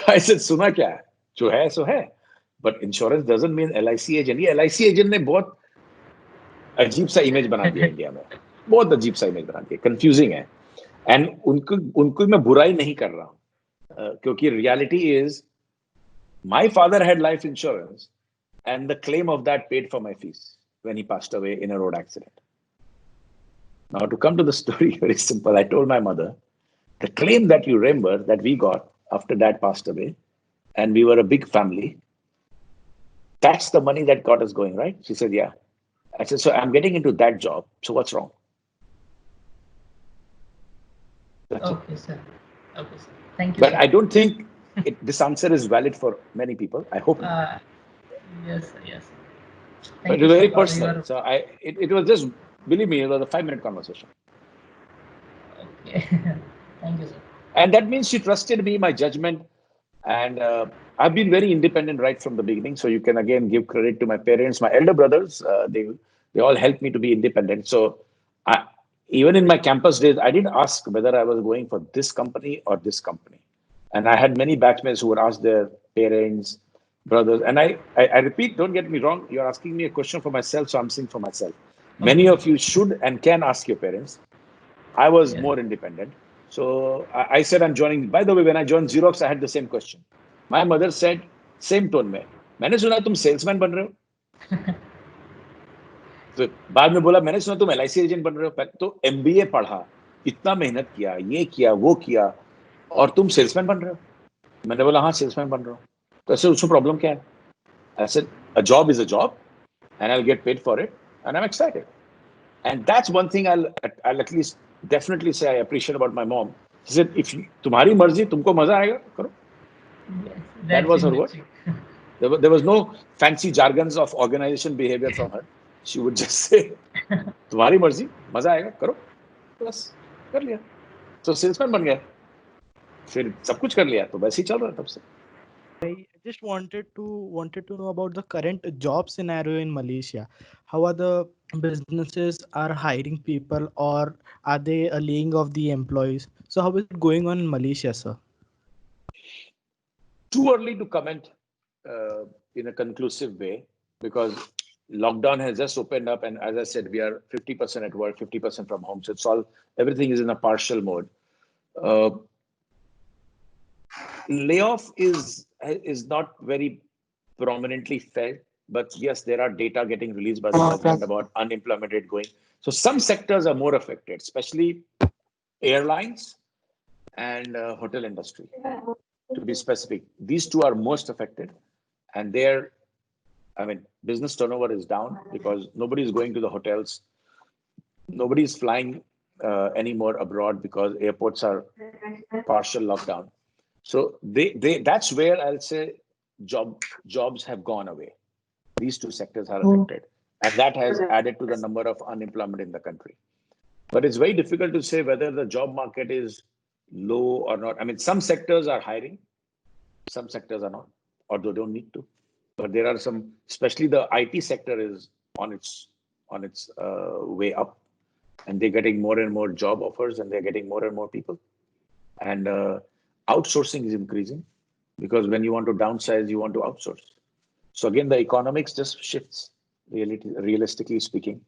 I said, "सुना क्या है? जो है सो है." But insurance doesn't mean LIC agent. ये LIC agent ने बहुत अजीब सा इमेज बना दिया इंडिया में. बहुत अजीब सा इमेज बना दिया. कंफ्यूजिंग है. एंड उनको उनको मैं बुराई नहीं कर रहा हूं. क्योंकि reality is my father had life insurance, and the claim of that paid for my fees when he passed away in a road accident. Now, to come to the story, very simple. I told my mother, the claim that you remember that we got after dad passed away, and we were a big family, that's the money that got us going, right? She said, yeah. I said, so I'm getting into that job. So what's wrong? That's it. Okay, sir. Okay, sir. Thank you, But sir. I don't think this answer is valid for many people. I hope not. Yes, sir. Yes. But Thank it you, was sir, very for personal. your. So it was just, believe me, it was a 5-minute conversation. Okay. Thank you, sir. And that means she trusted me, my judgment. And I've been very independent right from the beginning. So you can again give credit to my parents, my elder brothers. They all helped me to be independent. So I, even in my campus days, I didn't ask whether I was going for this company or this company. And I had many batchmates who would ask their parents, brothers. And I repeat, don't get me wrong. You're asking me a question for myself, so I'm saying for myself. Many Okay. of you should and can ask your parents. I was Yes. more independent. So I said, I'm joining. By the way, when I joined Xerox, I had the same question. My mother said, same tone में, मैंने सुना तुम salesman बन रहे हो. तो बाद में बोला, मैंने सुना तुम LIC एजेंट बन रहे हो. तो MBA पढ़ा, इतना मेहनत किया, ये किया, वो किया, और तुम सेल्समैन बन रहे हो. मैंने बोला, हाँ, सेल्समैन बन रहा हूँ. तो ऐसे उसमें प्रॉब्लम क्या है? I said, a job is a job, and I'll get paid for it, and I'm excited. And that's one thing I'll at least definitely say I appreciate about my mom. She said, if तुम्हारी मर्जी, तुमको मजा आएगा, करो. Yes. That That's was her word. enriching. There was no fancy jargons of organization behavior from her. She would just say, तुम्हारी मर्जी, मजा आएगा, करो. बस कर लिया. तो सेल्समैन बन गया. फिर सब कुछ कर लिया, तो वैसे ही चल रहा है तब से. I just wanted to know about the current job scenario in Malaysia. How are the businesses are hiring people, or are they laying off the employees? So how is it going on in Malaysia, sir? Too early to comment in a conclusive way, because lockdown has just opened up, and as I said, we are 50% at work, 50% from home. So it's all, everything is in a partial mode. Layoff is not very prominently felt, but yes, there are data getting released by the government about unemployment rate going. So some sectors are more affected, especially airlines and hotel industry. To be specific, these two are most affected, and business turnover is down because nobody is going to the hotels, nobody is flying anymore abroad because airports are partial lockdown. So that's where I'll say jobs have gone away. These two sectors are affected, and that has added to the number of unemployment in the country. But it's very difficult to say whether the job market is low or not. I mean, some sectors are hiring, some sectors are not, or they don't need to. But there are some, especially the IT sector is on its way up, and they're getting more and more job offers, and they're getting more and more people. And outsourcing is increasing, because when you want to downsize, you want to outsource. So again, the economics just shifts. Realistically speaking,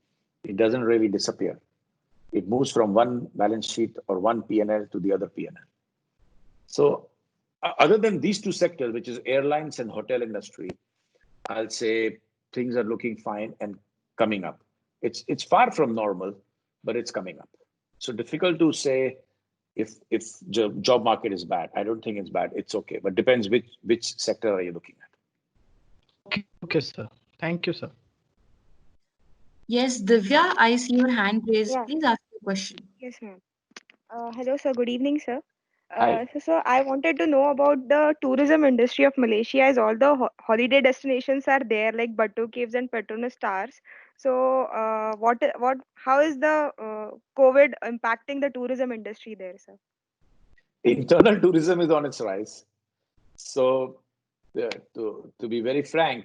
it doesn't really disappear. It moves from one balance sheet or one P&L to the other P&L. So other than these two sectors, which is airlines and hotel industry, I'll say things are looking fine and coming up. It's far from normal, but it's coming up. So difficult to say if job market is bad. I don't think it's bad. It's okay, but depends which sector are you looking at. Okay, sir. Thank you, sir. Yes, Divya, I see your hand raised. Yeah. Please ask your question. Yes, ma'am. Hello, sir. Good evening, sir. Hi. So, I wanted to know about the tourism industry of Malaysia, as all the holiday destinations are there, like Batu Caves and Petronas Stars. So, how is the COVID impacting the tourism industry there, sir? Internal tourism is on its rise. So, to be very frank,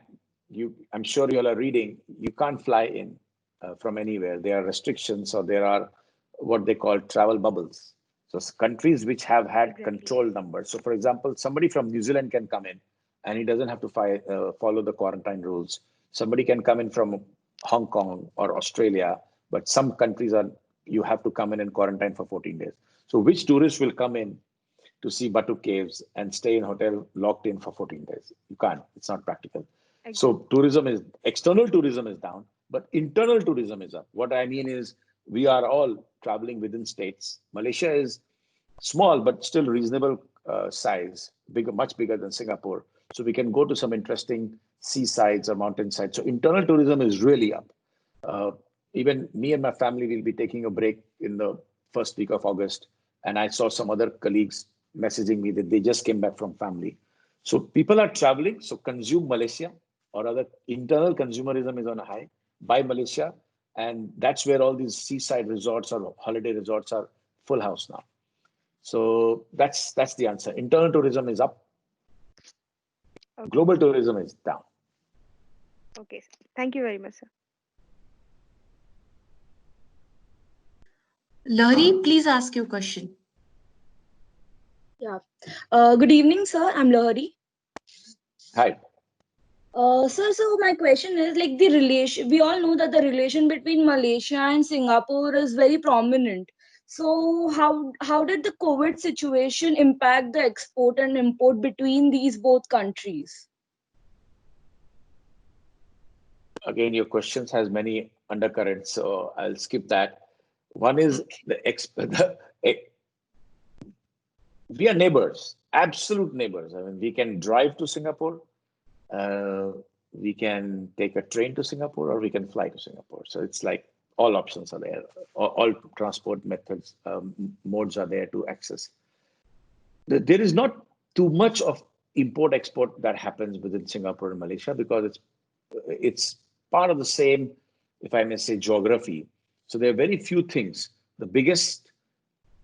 I'm sure you all are reading, you can't fly in from anywhere. There are restrictions, or there are what they call travel bubbles. So countries which have had controlled numbers. So for example, somebody from New Zealand can come in, and he doesn't have to follow the quarantine rules. Somebody can come in from Hong Kong or Australia, but some countries you have to come in and quarantine for 14 days. So which tourist will come in to see Batu Caves and stay in hotel locked in for 14 days? You can't. It's not practical. So external tourism is down, but internal tourism is up. What I mean is, we are all traveling within states. Malaysia is small, but still reasonable size, much bigger than Singapore. So we can go to some interesting seasides or mountainsides. So internal tourism is really up. Even me and my family will be taking a break in the first week of August. And I saw some other colleagues messaging me that they just came back from family. So people are traveling. So consume Malaysia, or other internal consumerism is on a high. Buy Malaysia. And that's where all these seaside resorts or holiday resorts are full house now. So that's the answer. Internal tourism is up. Okay. Global tourism is down. Okay, sir. Thank you very much, sir. Lahari, please ask your question. Yeah. Good evening, sir. I'm Lahari. Hi. Sir, so my question is like the relation. We all know that the relation between Malaysia and Singapore is very prominent. So how did the COVID situation impact the export and import between these both countries? Again, your questions has many undercurrents, so I'll skip that. One is we are neighbors, absolute neighbors. I mean, we can drive to Singapore, we can take a train to Singapore, or we can fly to Singapore. So it's like all options are there, all transport methods, modes are there to access. There is not too much of import-export that happens within Singapore and Malaysia because it's part of the same, if I may say, geography. So there are very few things. The biggest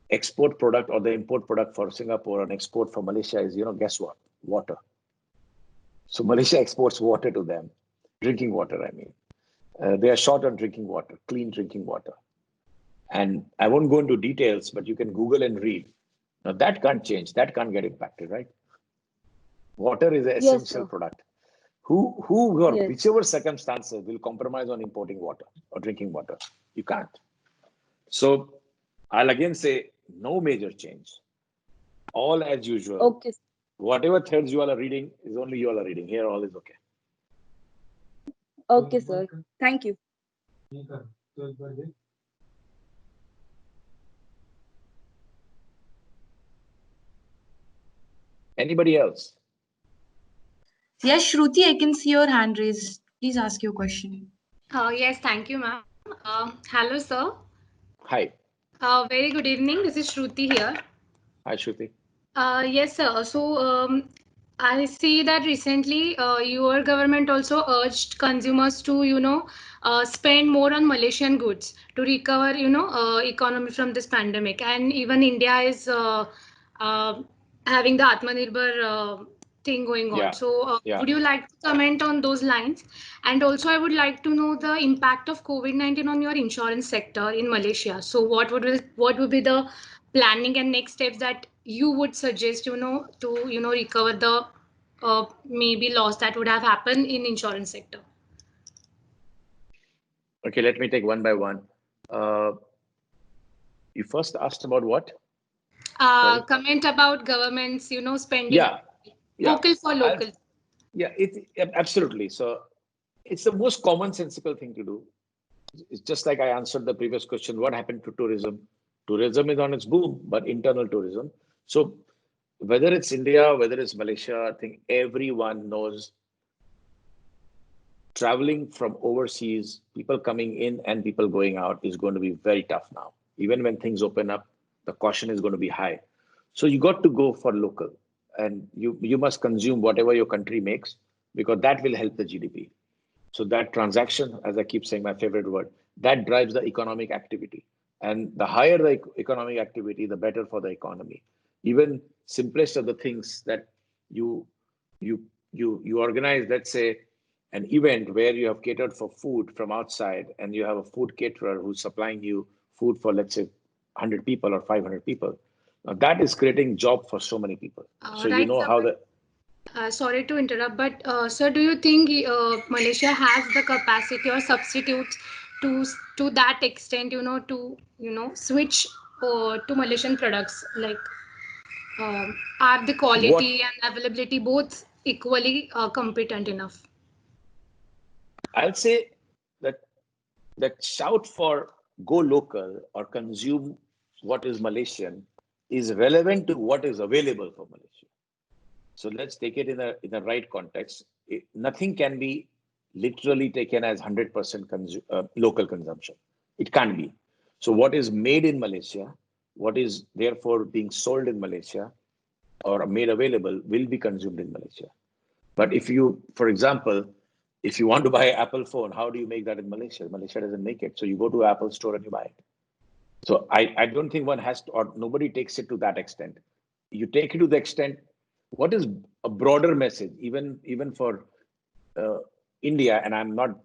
export product or the import product for Singapore and export for Malaysia is, guess what? Water. So Malaysia exports water to them, drinking water, I mean. They are short on drinking water, clean drinking water. And I won't go into details, but you can Google and read. Now that can't change, that can't get impacted, right? Water is an essential product. Who or whichever circumstances will compromise on importing water or drinking water? You can't. So I'll again say no major change. All as usual. Okay. Whatever threads you all are reading is only you all are reading. Here all is okay. Okay, sir. Thank you. Anybody else? Yes, Shruti, I can see your hand raised. Please ask your question. Yes, thank you, ma'am. Hello, sir. Hi. Very good evening. This is Shruti here. Hi, Shruti. Yes, sir. So I see that recently your government also urged consumers to, spend more on Malaysian goods to recover, economy from this pandemic. And even India is having the Atmanirbhar thing going on. So would you like to comment on those lines? And also I would like to know the impact of COVID-19 on your insurance sector in Malaysia. So what would be the planning and next steps that you would suggest, to recover the maybe loss that would have happened in insurance sector? Okay, let me take one by one. You first asked about what? Comment about governments, spending vocal for local. Absolutely. So it's the most commonsensical thing to do. It's just like I answered the previous question, what happened to tourism? Tourism is on its boom, but internal tourism. So whether it's India, whether it's Malaysia, I think everyone knows traveling from overseas, people coming in and people going out is going to be very tough now. Even when things open up, the caution is going to be high. So you got to go for local, and you must consume whatever your country makes, because that will help the GDP. So that transaction, as I keep saying, my favorite word, that drives the economic activity. And the higher the economic activity, the better for the economy. Even simplest of the things that you organize, let's say, an event where you have catered for food from outside, and you have a food caterer who's supplying you food for, let's say, 100 people or 500 people. Now that is creating job for so many people. So Right, you know sir, how the... sorry to interrupt, but sir, do you think Malaysia has the capacity or substitutes to that extent, to switch to Malaysian products? Like, are the quality and availability both equally competent enough? I'll say that shout for go local or consume what is Malaysian is relevant to what is available for Malaysia. So let's take it in the right context. Nothing can be literally taken as 100% local consumption. It can't be. So what is made in Malaysia, what is therefore being sold in Malaysia or made available will be consumed in Malaysia. But if you, for example, if you want to buy an Apple phone, how do you make that in Malaysia? Malaysia doesn't make it. So you go to an Apple store and you buy it. So I don't think one has to, or nobody takes it to that extent. You take it to the extent, what is a broader message, even for India, and I'm not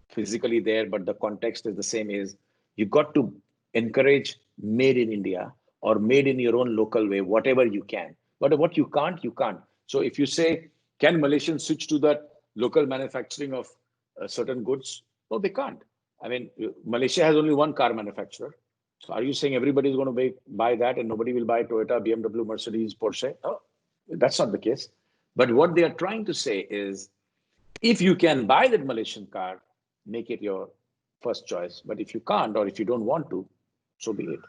physically there, but the context is the same, is you got to encourage made in India or made in your own local way, whatever you can. But what you can't, you can't. So if you say, can Malaysians switch to that local manufacturing of certain goods? No, they can't. I mean, Malaysia has only one car manufacturer. So are you saying everybody is going to buy that and nobody will buy Toyota, BMW, Mercedes, Porsche? No, that's not the case. But what they are trying to say is, if you can buy that Malaysian car, make it your first choice. But if you can't, or if you don't want to, so be it.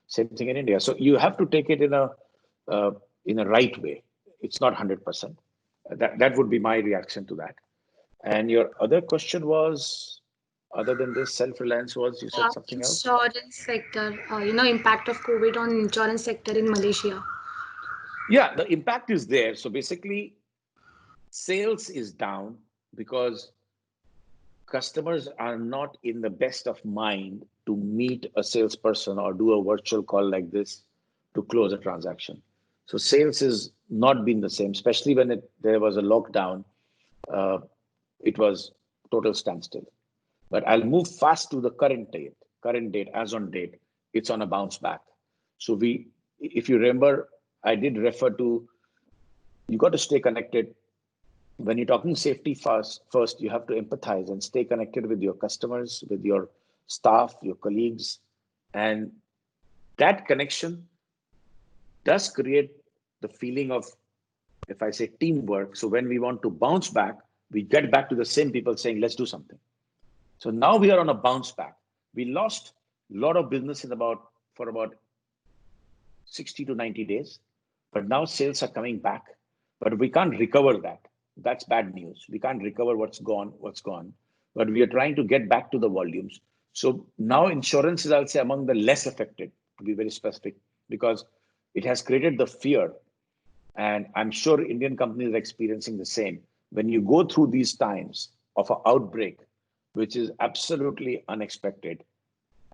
Same thing in India. So you have to take it in a right way. It's not 100%. That would be my reaction to that. And your other question was, other than this, self-reliance was, you said something else? Insurance sector, impact of COVID on insurance sector in Malaysia. Yeah, the impact is there. So basically, sales is down because customers are not in the best of mind to meet a salesperson or do a virtual call like this to close a transaction. So sales has not been the same, especially when there was a lockdown. It was total standstill. But I'll move fast to the current date, as on date, it's on a bounce back. So if you remember, I did refer to, you got to stay connected. When you're talking safety first, you have to empathize and stay connected with your customers, with your staff, your colleagues. And that connection does create the feeling of, if I say teamwork, so when we want to bounce back, we get back to the same people saying, let's do something. So now we are on a bounce back. We lost a lot of business for about 60 to 90 days, but now sales are coming back, but we can't recover that. That's bad news. We can't recover what's gone, but we are trying to get back to the volumes. So now insurance is, I'll say, among the less affected, to be very specific, because it has created the fear. And I'm sure Indian companies are experiencing the same. When you go through these times of an outbreak, which is absolutely unexpected,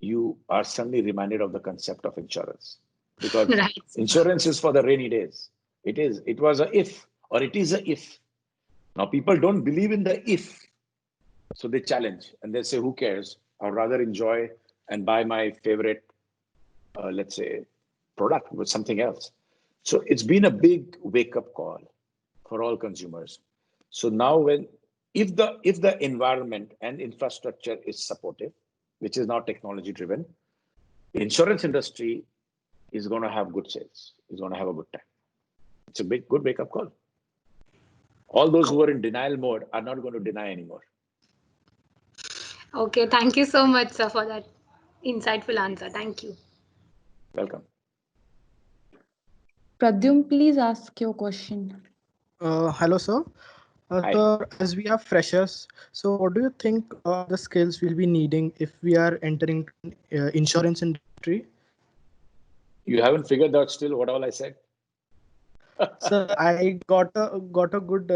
you are suddenly reminded of the concept of insurance. Because right. Insurance is for the rainy days. It was a if, or it is a if. Now people don't believe in the if. So they challenge and they say, who cares? I'd rather enjoy and buy my favorite, let's say, product with something else. So it's been a big wake-up call for all consumers. So now if the environment and infrastructure is supportive, which is now technology driven, the insurance industry is going to have good sales, is going to have a good time. It's a good wake-up call. All those who are in denial mode are not going to deny anymore. Okay, thank you so much, sir, for that insightful answer. Thank you. Welcome. Pradyum, please ask your question. Hello, sir. So as we are freshers, so what do you think the skills we'll be needing if we are entering insurance industry? You haven't figured out still what all I said? So I got a good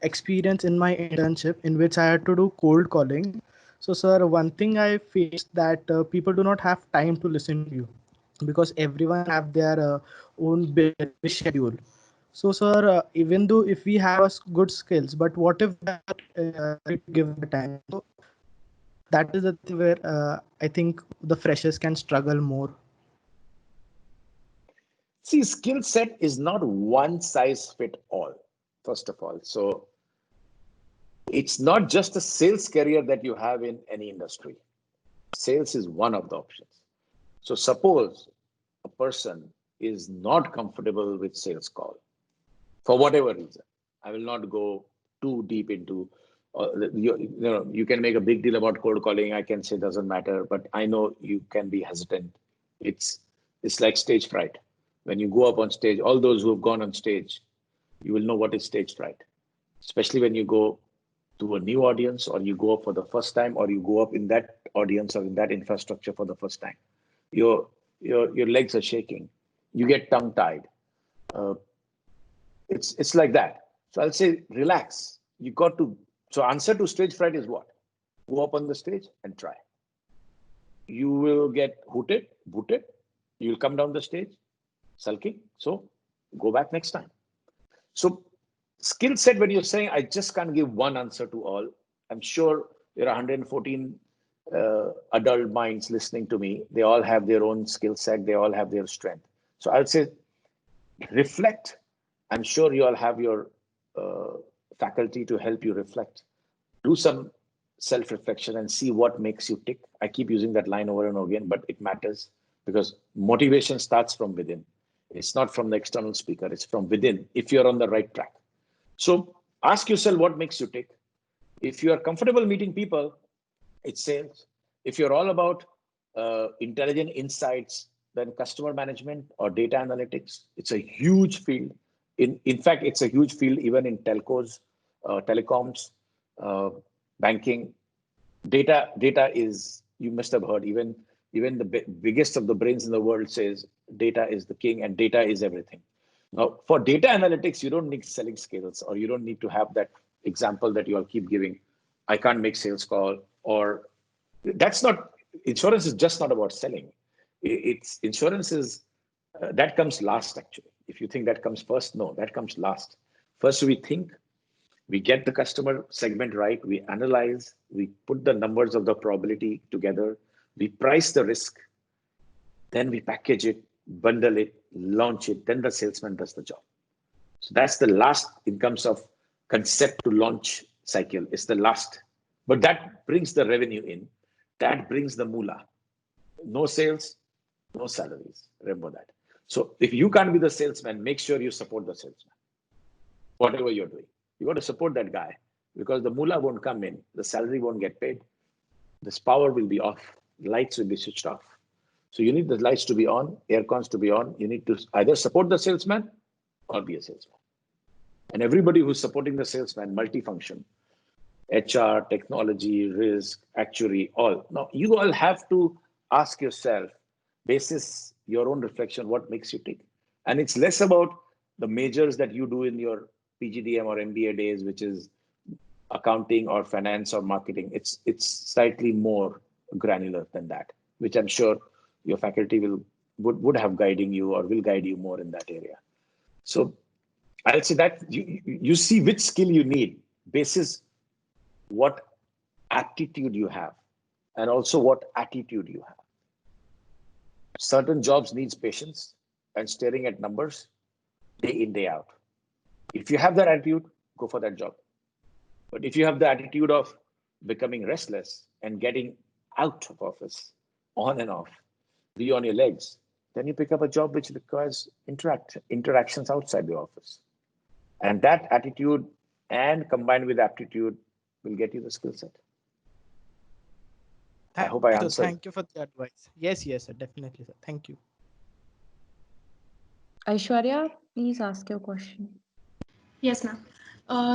experience in my internship in which I had to do cold calling. So sir, one thing I faced that people do not have time to listen to you because everyone have their own busy schedule. So sir, even though if we have good skills, but what if that give the time? So that is the thing where I think the freshers can struggle more. See, skill set is not one size fit all, first of all. So it's not just a sales career that you have in any industry. Sales is one of the options. So suppose a person is not comfortable with sales call for whatever reason. I will not go too deep into You can make a big deal about cold calling. I can say doesn't matter, but I know you can be hesitant. It's like stage fright. When you go up on stage, all those who have gone on stage, you will know what is stage fright, especially when you go to a new audience, or you go up for the first time, or you go up in that audience or in that infrastructure for the first time. Your legs are shaking. You get tongue tied. It's like that. So I'll say relax. You got to. So answer to stage fright is what? Go up on the stage and try. You will get hooted, booted. You'll come down the stage sulking. So go back next time. So skill set, when you're saying, I just can't give one answer to all. I'm sure there are 114 adult minds listening to me. They all have their own skill set. They all have their strength. So I'll say reflect. I'm sure you all have your faculty to help you reflect. Do some self-reflection and see what makes you tick. I keep using that line over and over again, but it matters because motivation starts from within. It's not from the external speaker. It's from within if you're on the right track. So ask yourself what makes you tick. If you are comfortable meeting people, it's sales. If you're all about intelligent insights, then customer management or data analytics, it's a huge field. In fact, it's a huge field even in telcos, telecoms, banking. Data is, you must have heard, even the biggest of the brains in the world says data is the king and data is everything. Now, for data analytics, you don't need selling skills, or you don't need to have that example that you all keep giving. I can't make sales call, or that's not, insurance is just not about selling. Insurance is, that comes last actually. If you think that comes first, no, that comes last. First, we think, we get the customer segment right, we analyze, we put the numbers of the probability together, we price the risk, then we package it, bundle it, launch it, then the salesman does the job. So that's the last in terms of concept to launch cycle. It's the last, but that brings the revenue in, that brings the moolah. No sales, no salaries. Remember that. So if you can't be the salesman, make sure you support the salesman. Whatever you're doing, you got to support that guy, because the moolah won't come in, the salary won't get paid, this power will be off, lights will be switched off. So you need the lights to be on, air cons to be on. You need to either support the salesman or be a salesman. And everybody who's supporting the salesman, multifunction, HR, technology, risk, actuary, all. Now, you all have to ask yourself, basis your own reflection, what makes you tick? And it's less about the majors that you do in your PGDM or MBA days, which is accounting or finance or marketing. It's slightly more granular than that, which I'm sure your faculty would have guiding you or will guide you more in that area. So I'll say that you see which skill you need basis what aptitude you have and also what attitude you have. Certain jobs needs patience and staring at numbers day in, day out. If you have that attitude, go for that job. But if you have the attitude of becoming restless and getting out of office, on and off, be on your legs, then you pick up a job which requires interactions outside the office. And that attitude and combined with aptitude will get you the skill set. I hope I answered. Thank you for the advice. Yes, sir, definitely, sir. Thank you. Aishwarya, please ask your question. Yes, ma'am.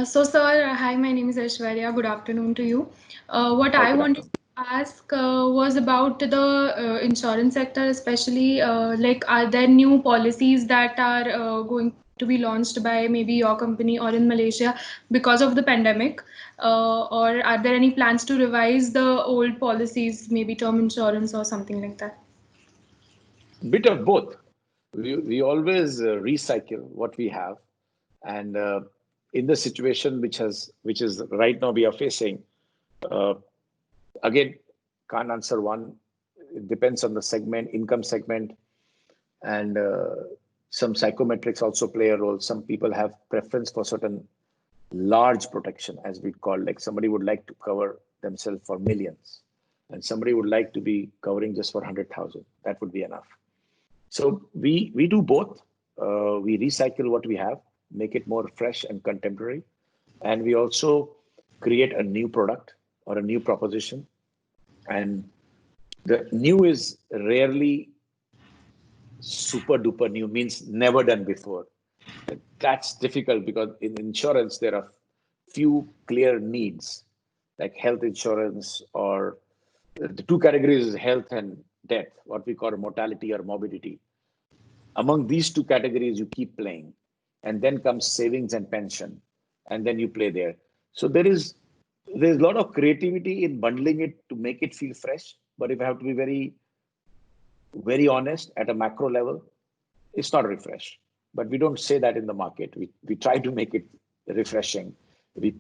So, sir, hi, my name is Aishwarya. Good afternoon to you. What I wanted to ask was about the insurance sector, especially like, are there new policies that are going to be launched by maybe your company or in Malaysia because of the pandemic? Or are there any plans to revise the old policies, maybe term insurance or something like that? Bit of both. We always recycle what we have, and in the situation which is right now we are facing, again, can't answer one. It depends on the segment, income segment, and some psychometrics also play a role. Some people have preference for certain large protection, as we call, like somebody would like to cover themselves for millions, and somebody would like to be covering just for 100,000. That would be enough. So we do both. We recycle what we have, make it more fresh and contemporary. And we also create a new product or a new proposition. And the new is rarely super duper new, means never done before. That's difficult because in insurance, there are few clear needs like health insurance, or the two categories is health and death, what we call mortality or morbidity. Among these two categories, you keep playing, and then comes savings and pension, and then you play there. So there's a lot of creativity in bundling it to make it feel fresh. But if I have to be very honest, at a macro level, it's not refresh. But we don't say that in the market. We try to make it refreshing. We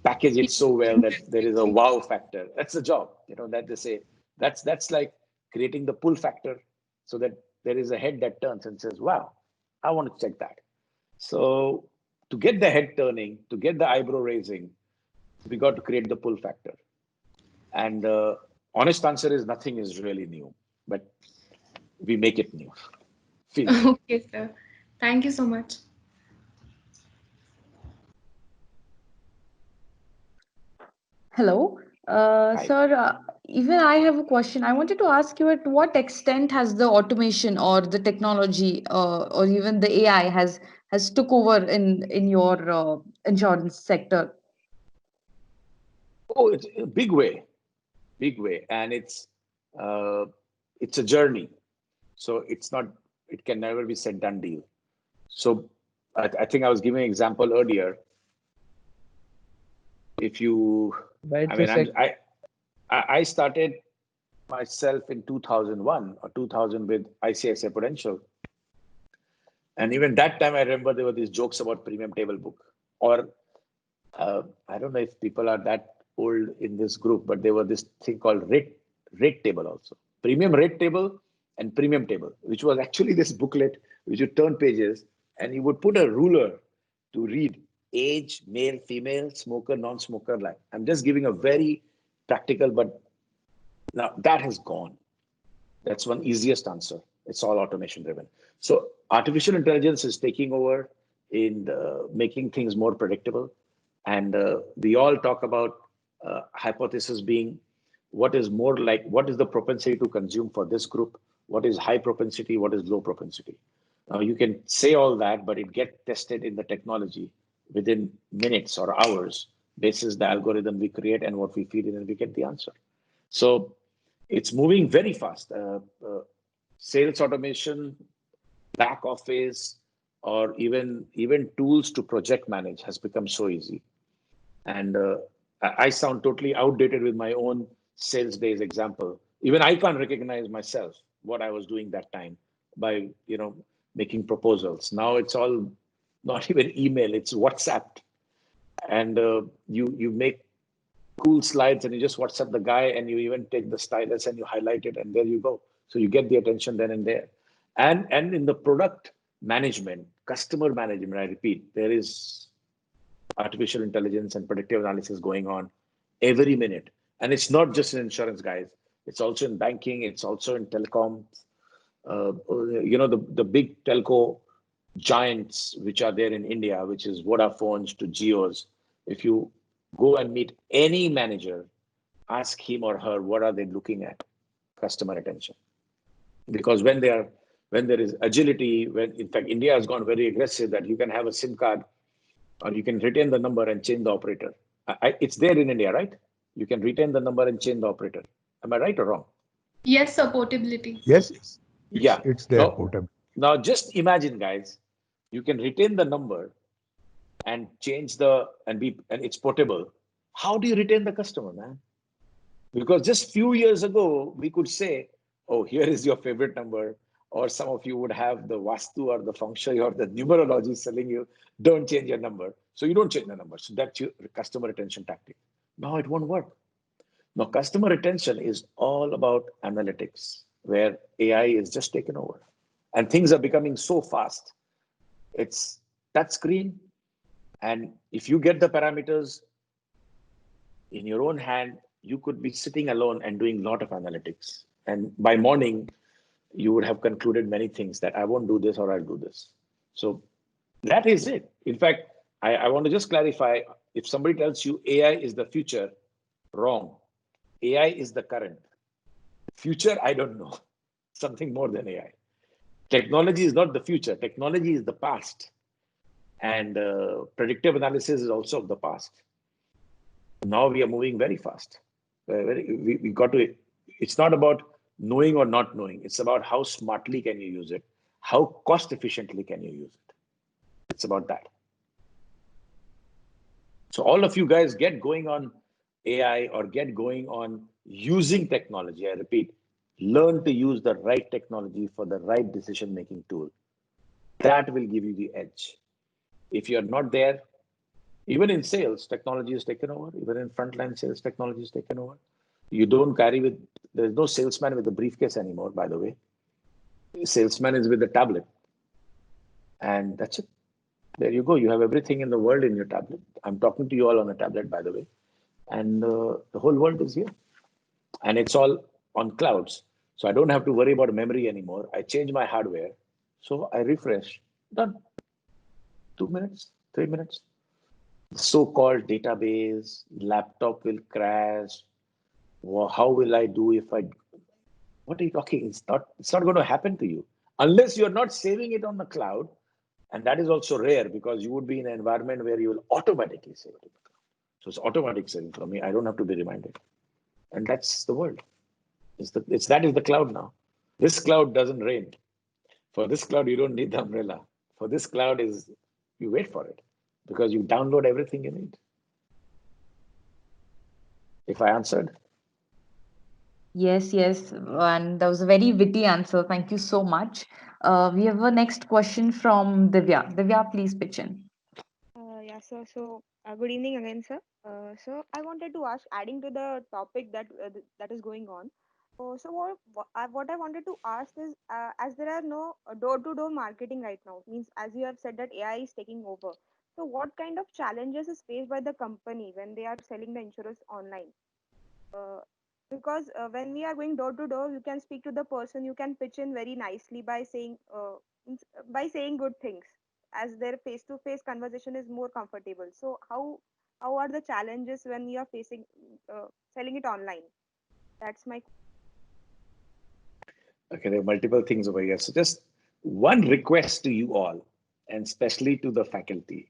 package it so well that there is a wow factor. That's the job, that they say. That's like creating the pull factor so that there is a head that turns and says, wow, I want to check that. So to get the head turning, to get the eyebrow raising, we got to create the pull factor. And honest answer is nothing is really new, but we make it new. Okay, sir. Thank you so much. Hello. Sir, even I have a question. I wanted to ask you, at what extent has the automation or the technology or even the AI has took over in your insurance sector? Oh, it's a big way, and it's a journey. So it can never be said done deal. So I think I was giving an example earlier. If you, I started myself in 2001 or 2000 with ICICI Prudential. And even that time, I remember there were these jokes about premium table book. Or I don't know if people are that old in this group, but there were this thing called rate table also. Premium rate table and premium table, which was actually this booklet which you turn pages and you would put a ruler to read age, male, female, smoker, non-smoker. Like, I'm just giving a very practical, but now that has gone. That's one easiest answer. It's all automation driven. So artificial intelligence is taking over in making things more predictable. And we all talk about hypothesis being what is the propensity to consume for this group? What is high propensity? What is low propensity? Now you can say all that, but it gets tested in the technology within minutes or hours, basis the algorithm we create and what we feed in, and we get the answer. So it's moving very fast. Sales automation, back office, or even tools to project manage has become so easy. And I sound totally outdated with my own sales days example. Even I can't recognize myself what I was doing that time by making proposals. Now it's all not even email, it's WhatsApp. And you make cool slides and you just WhatsApp the guy, and you even take the stylus and you highlight it, and there you go. So you get the attention then and there. And in the product management, customer management, I repeat, there is artificial intelligence and predictive analysis going on every minute. And it's not just in insurance, guys. It's also in banking. It's also in telecom. The big telco giants which are there in India, which is Vodafones to Jios. If you go and meet any manager, ask him or her, what are they looking at? Customer attention. Because when there is agility, when in fact India has gone very aggressive that you can have a SIM card or you can retain the number and change the operator. It's there in India, right? You can retain the number and change the operator. Am I right or wrong? Yes, sir, portability. Yes. Yeah. It's there, portable. Now just imagine, guys, you can retain the number and change and it's portable. How do you retain the customer, man? Because just few years ago, we could say, oh, here is your favorite number. Or some of you would have the Vastu or the Feng Shui or the numerology selling you, don't change your number. So you don't change the number. So that's your customer retention tactic. Now it won't work. Now customer retention is all about analytics, where AI is just taken over. And things are becoming so fast. It's touch screen. And if you get the parameters in your own hand, you could be sitting alone and doing a lot of analytics. And by morning, you would have concluded many things that I won't do this or I'll do this. So that is it. In fact, I want to just clarify, If somebody tells you AI is the future, wrong. AI is the current. Future, I don't know. Something more than AI. Technology is not the future. Technology is the past. And predictive analysis is also of the past. Now we are moving very fast. We got to, it's not about knowing or not knowing. It's about how smartly can you use it? How cost efficiently can you use it? It's about that. So all of you guys get going on AI or get going on using technology. I repeat, learn to use the right technology for the right decision-making tool. That will give you the edge. If you're not there, even in sales, technology is taken over. Even in frontline sales, technology is taken over. You don't carry with, there's no salesman with a briefcase anymore, by the way. The salesman is with a tablet. And that's it. There you go. You have everything in the world in your tablet. I'm talking to you all on a tablet, by the way. And the whole world is here. And it's all on clouds. So I don't have to worry about memory anymore. I change my hardware. So I refresh. Done. 2 minutes, 3 minutes. So-called database, laptop will crash. Well, how will I do if I... What are you talking? It's not going to happen to you. Unless you're not saving it on the cloud. And that is also rare because you would be in an environment where you will automatically save it. So it's automatic saving for me. I don't have to be reminded. And that's the world. That is the cloud now. This cloud doesn't rain. For this cloud, you don't need the umbrella. For this cloud you wait for it because you download everything you need. If I answered? Yes, yes. And that was a very witty answer. Thank you so much. We have a next question from Divya. Divya, please pitch in. Yeah, sir. So, good evening again, sir. So, I wanted to ask, adding to the topic that is going on. So what I wanted to ask is, as there are no door-to-door marketing right now, means as you have said that AI is taking over. So, what kind of challenges is faced by the company when they are selling the insurance online? Because when we are going door to door, you can speak to the person, you can pitch in very nicely by saying good things, as their face-to-face conversation is more comfortable. So how are the challenges when you are facing selling it online? That's my. Okay, there are multiple things over here. So just one request to you all, and especially to the faculty.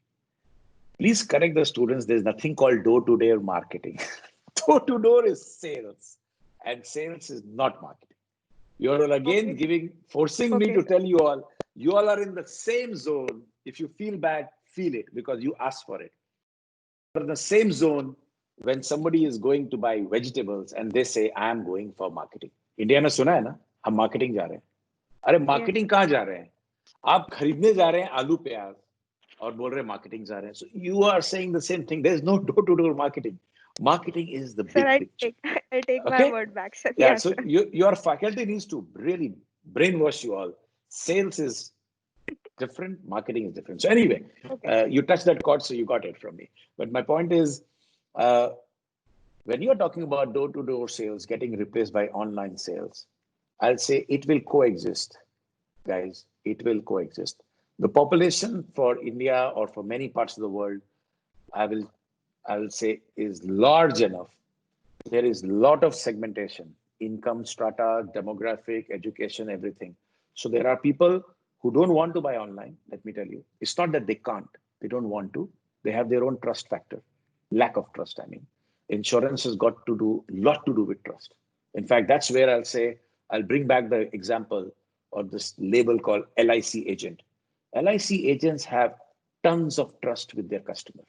Please correct the students. There's nothing called door-to-door marketing. Door-to-door is sales, and sales is not marketing. You're again forcing me to tell you all are in the same zone. If you feel bad, feel it because you asked for it. You're in the same zone when somebody is going to buy vegetables and they say, I am going for marketing. India में सुना है ना, हम marketing जा रहे हैं. अरे marketing कहाँ जा रहे हैं? आप खरीदने जा रहे हैं आलू प्याज और बोल रहे marketing जा रहे हैं. So you are saying the same thing. There's no door-to-door marketing. Marketing is the big picture. I take my word back, sir. Yeah, so your faculty needs to really brainwash you all. Sales is different, marketing is different. So anyway, you touched that chord, so you got it from me. But my point is, when you're talking about door-to-door sales getting replaced by online sales, I'll say it will coexist, guys. It will coexist. The population for India or for many parts of the world, I will say, is large enough. There is a lot of segmentation, income strata, demographic, education, everything. So there are people who don't want to buy online, let me tell you. It's not that they can't, they don't want to. They have their own trust factor, lack of trust, I mean. Insurance has got to do a lot to do with trust. In fact, that's where I'll say, I'll bring back the example of this label called LIC agent. LIC agents have tons of trust with their customer.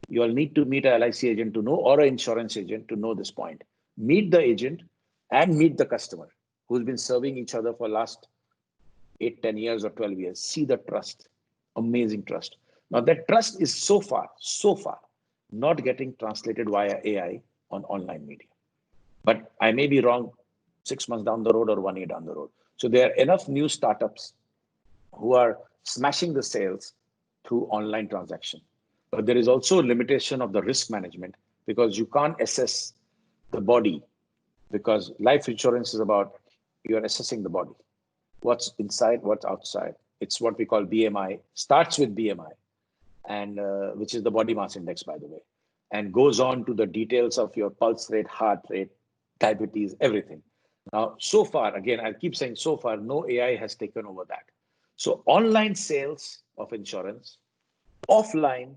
You all need to meet a LIC agent to know, or an insurance agent to know this point. Meet the agent and meet the customer who's been serving each other for last 8, 10 years or 12 years. See the trust, amazing trust. Now that trust is so far not getting translated via AI on online media. But I may be wrong 6 months down the road or 1 year down the road. So there are enough new startups who are smashing the sales through online transaction. But there is also a limitation of the risk management because you can't assess the body, because life insurance is about you're assessing the body. What's inside, what's outside. It's what we call BMI, starts with BMI. and which is the body mass index, by the way, and goes on to the details of your pulse rate, heart rate, diabetes, everything. Now, so far, again, I keep saying so far, no AI has taken over that. So online sales of insurance, offline,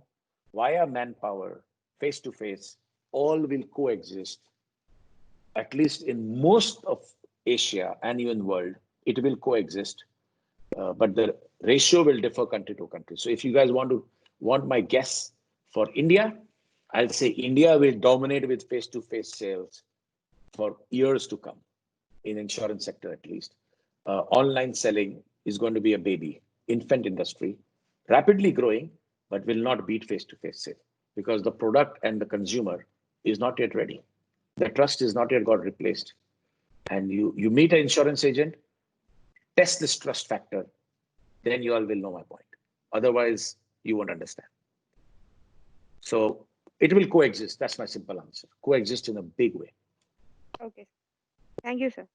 via manpower, face-to-face, all will coexist. At least in most of Asia and even world, it will coexist. But the ratio will differ country to country. So if you guys want my guess for India, I'll say India will dominate with face-to-face sales for years to come, in insurance sector at least. Online selling is going to be a baby, infant industry, rapidly growing, but will not beat face-to-face sale because the product and the consumer is not yet ready. The trust is not yet got replaced. And you meet an insurance agent, test this trust factor, then you all will know my point. Otherwise, you won't understand. So it will coexist. That's my simple answer. Coexist in a big way. Okay. Thank you, sir.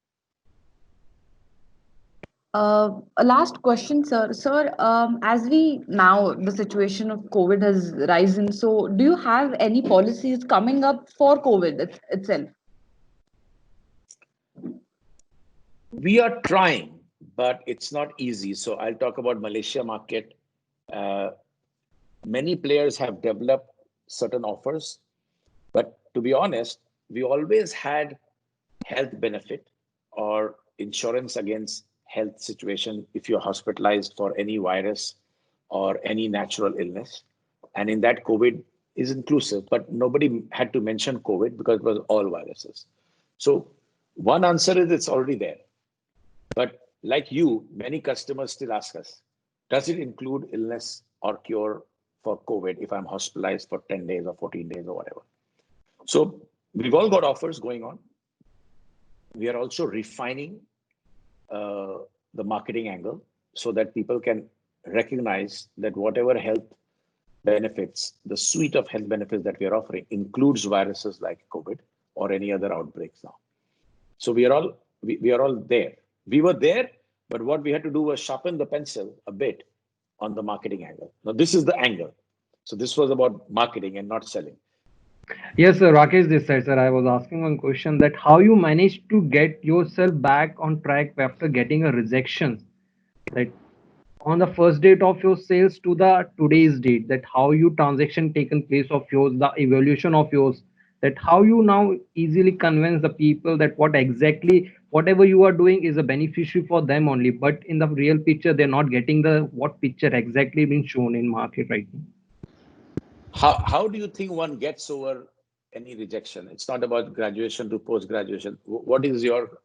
A last question, sir. Sir, as we now the situation of COVID has risen, so do you have any policies coming up for COVID itself? We are trying, but it's not easy. So I'll talk about Malaysia market. Many players have developed certain offers, but to be honest, we always had health benefit or insurance against health situation if you're hospitalized for any virus or any natural illness. And in that, COVID is inclusive, but nobody had to mention COVID because it was all viruses. So one answer is it's already there. But like you, many customers still ask us, does it include illness or cure for COVID if I'm hospitalized for 10 days or 14 days or whatever? So we've all got offers going on. We are also refining the marketing angle so that people can recognize that whatever health benefits, the suite of health benefits that we are offering includes viruses like COVID or any other outbreaks now. So we are all there. We were there, but what we had to do was sharpen the pencil a bit on the marketing angle. Now this is the angle. So this was about marketing and not selling. Yes, sir. Rakesh this side, sir. I was asking one question that how you managed to get yourself back on track after getting a rejection, that on the first date of your sales to the today's date, that how you transaction taken place of yours, the evolution of yours, that how you now easily convince the people that what exactly whatever you are doing is a beneficiary for them only, but in the real picture they're not getting the what picture exactly being shown in market right now. How do you think one gets over any rejection? It's not about graduation to post-graduation. What is your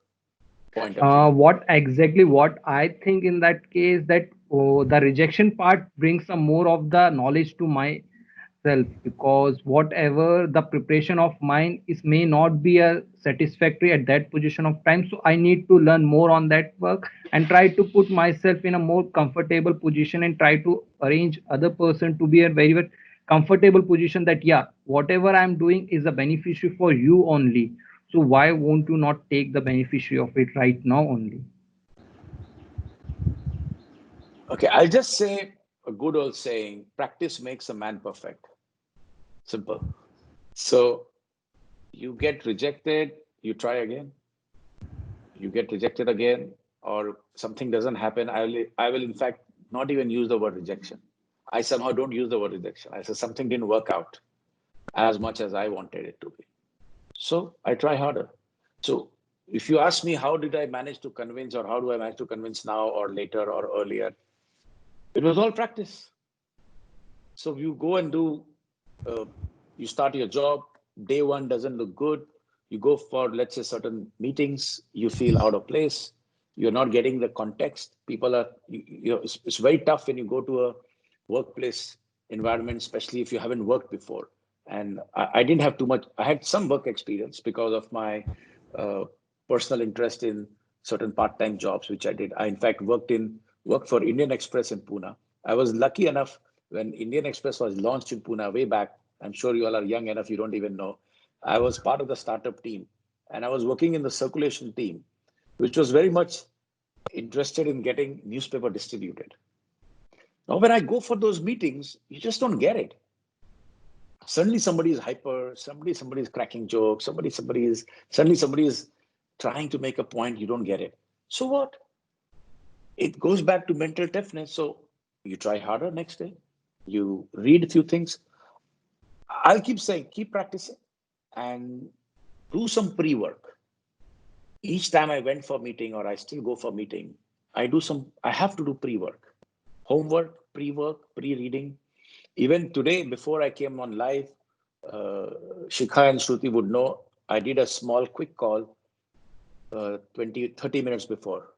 point of view? What I think in that case that the rejection part brings some more of the knowledge to myself, because whatever the preparation of mine is may not be a satisfactory at that position of time. So I need to learn more on that work and try to put myself in a more comfortable position and try to arrange other person to be a very, very comfortable position that yeah, whatever I'm doing is a beneficiary for you only. So why won't you not take the beneficiary of it right now only? Okay, I'll just say a good old saying, practice makes a man perfect. Simple. So you get rejected, you try again. You get rejected again, or something doesn't happen. I will in fact not even use the word rejection. I somehow don't use the word rejection. I say something didn't work out as much as I wanted it to be. So I try harder. So if you ask me, how did I manage to convince, or how do I manage to convince now or later or earlier? It was all practice. So you go and do, you start your job, day one doesn't look good. You go for, let's say, certain meetings, you feel out of place. You're not getting the context. People are, it's very tough when you go to a workplace environment, especially if you haven't worked before. And I didn't have too much. I had some work experience because of my personal interest in certain part-time jobs, which I did. I, in fact, worked for Indian Express in Pune. I was lucky enough when Indian Express was launched in Pune way back. I'm sure you all are young enough, you don't even know. I was part of the startup team, and I was working in the circulation team, which was very much interested in getting newspaper distributed. Now, when I go for those meetings, you just don't get it. Suddenly somebody is hyper, somebody is cracking jokes, suddenly somebody is trying to make a point, you don't get it. So what? It goes back to mental toughness. So you try harder next day, you read a few things. I'll keep saying, keep practicing and do some pre-work. Each time I went for meeting, or I still go for meeting, I have to do pre-work, homework, pre-work, pre-reading. Even today, before I came on live, Shikha and Shruti would know, I did a small quick call 30 minutes before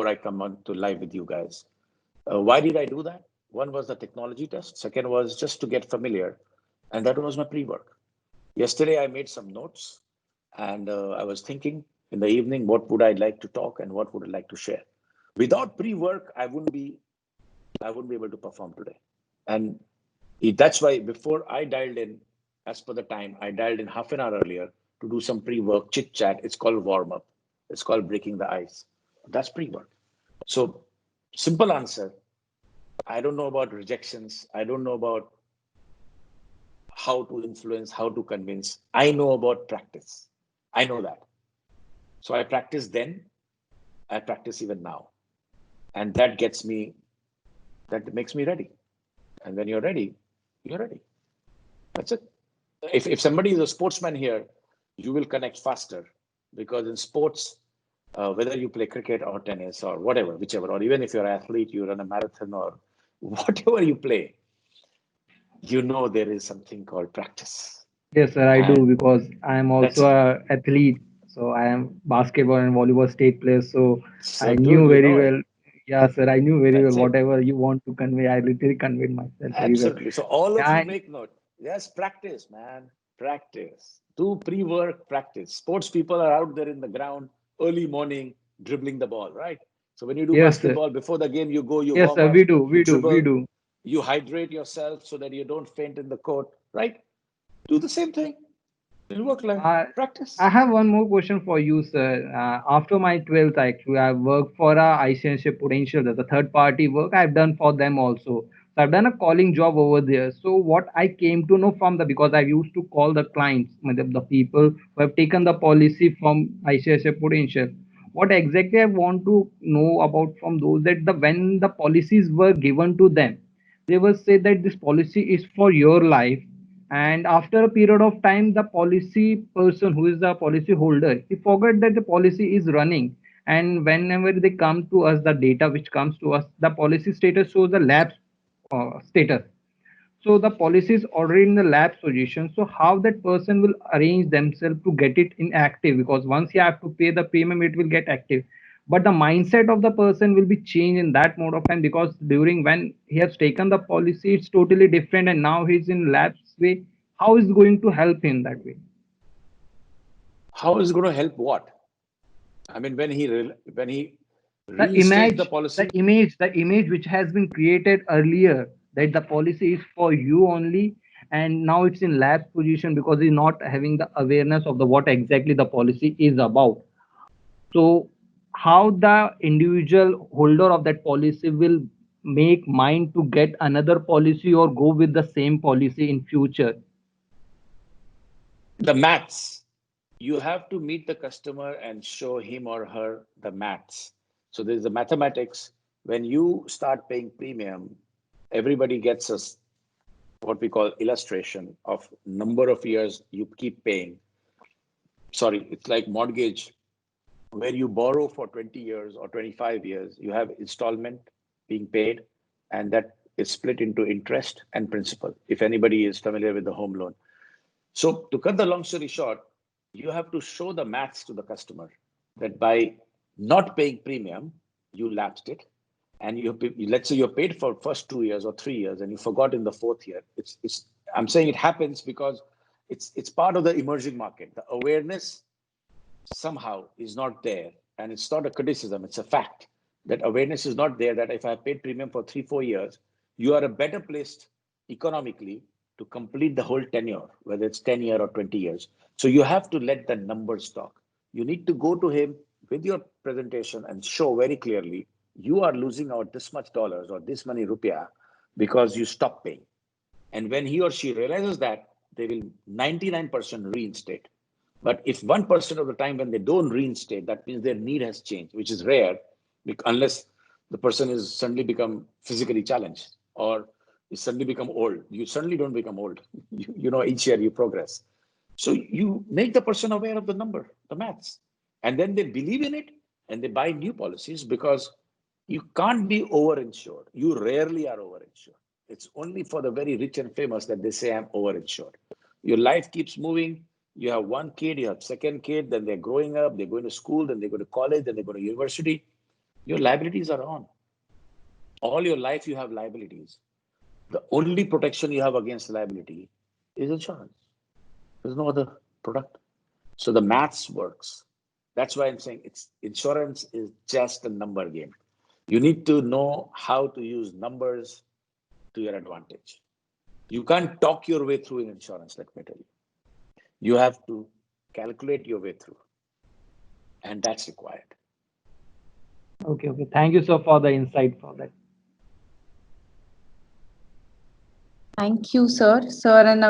I come on to live with you guys. Why did I do that? One was the technology test. Second was just to get familiar. And that was my pre-work. Yesterday, I made some notes, and I was thinking in the evening, what would I like to talk and what would I like to share? Without pre-work, I wouldn't be able to perform today. And that's why before I dialed in, as per the time, I dialed in half an hour earlier to do some pre-work, chit chat. It's called warm-up. It's called breaking the ice. That's pre-work. So simple answer. I don't know about rejections. I don't know about how to influence, how to convince. I know about practice. I know that. So I practice then, I practice even now. And that makes me ready. And when you're ready, you're ready. That's it. If somebody is a sportsman here, you will connect faster, because in sports, whether you play cricket or tennis or whatever, whichever, or even if you're an athlete, you run a marathon or whatever you play, you know there is something called practice. Yes, sir, I do, because I am also a athlete. So I am basketball and volleyball state player. So I knew very well. Yeah, sir, I knew very well whatever you want to convey. I literally conveyed myself very well. Absolutely. So all of you make note. Yes, practice, man. Practice. Do pre-work, practice. Sports people are out there in the ground early morning dribbling the ball, right? So when you do basketball, before the game, you go, you warm up. We do. You hydrate yourself so that you don't faint in the court, right? Do the same thing. In work life, practice. I have one more question for you, sir. After my 12th, actually, I worked for ICICI Prudential. There's a third party work I've done for them also. So I've done a calling job over there. So what I came to know from because I used to call the clients, the people who have taken the policy from ICICI Prudential. What exactly I want to know about from those that when the policies were given to them, they will say that this policy is for your life, and after a period of time the policy person who is the policy holder, he forgot that the policy is running, and whenever they come to us, the data which comes to us, the policy status shows the lapse status. So the policy is already in the lapse position. So how that person will arrange themselves to get it inactive, because once you have to pay the premium, it will get active. But the mindset of the person will be changed in that mode of time, because during when he has taken the policy, it's totally different, and now he's in lapse way. How is going to help him that way? How is it going to help what? I mean, when he the image which has been created earlier, that the policy is for you only, and now it's in lapse position because he's not having the awareness of the what exactly the policy is about. So how the individual holder of that policy will make mind to get another policy or go with the same policy in future? The maths. You have to meet the customer and show him or her the maths. So there's the mathematics. When you start paying premium, everybody gets us what we call illustration of number of years you keep paying. Sorry, it's like mortgage, where you borrow for 20 years or 25 years, you have installment being paid, and that is split into interest and principal, if anybody is familiar with the home loan. So to cut the long story short, you have to show the maths to the customer that by not paying premium, you lapsed it. And let's say you're paid for first 2 years or 3 years and you forgot in the 4th year. I'm saying it happens because it's part of the emerging market. The awareness somehow is not there. And it's not a criticism, it's a fact that awareness is not there, that if I paid premium for 3-4 years, you are a better placed economically to complete the whole tenure, whether it's 10 years or 20 years. So you have to let the numbers talk. You need to go to him with your presentation and show very clearly you are losing out this much dollars or this many rupiah because you stop paying. And when he or she realizes that, they will 99% reinstate. But if 1% of the time when they don't reinstate, that means their need has changed, which is rare, unless the person is suddenly become physically challenged or you suddenly become old. You suddenly don't become old. You know, each year you progress. So you make the person aware of the number, the maths, and then they believe in it and they buy new policies because you can't be overinsured. You rarely are overinsured. It's only for the very rich and famous that they say I'm overinsured. Your life keeps moving. You have one kid, you have second kid, then they're growing up, they're going to school, then they go to college, then they go to university. Your liabilities are on. All your life you have liabilities. The only protection you have against liability is insurance. There's no other product. So the maths works. That's why I'm saying insurance is just a number game. You need to know how to use numbers to your advantage. You can't talk your way through in insurance, let me tell you. You have to calculate your way through. And that's required. Okay. Thank you, sir, for the insight for that. Thank you, sir. Sir, and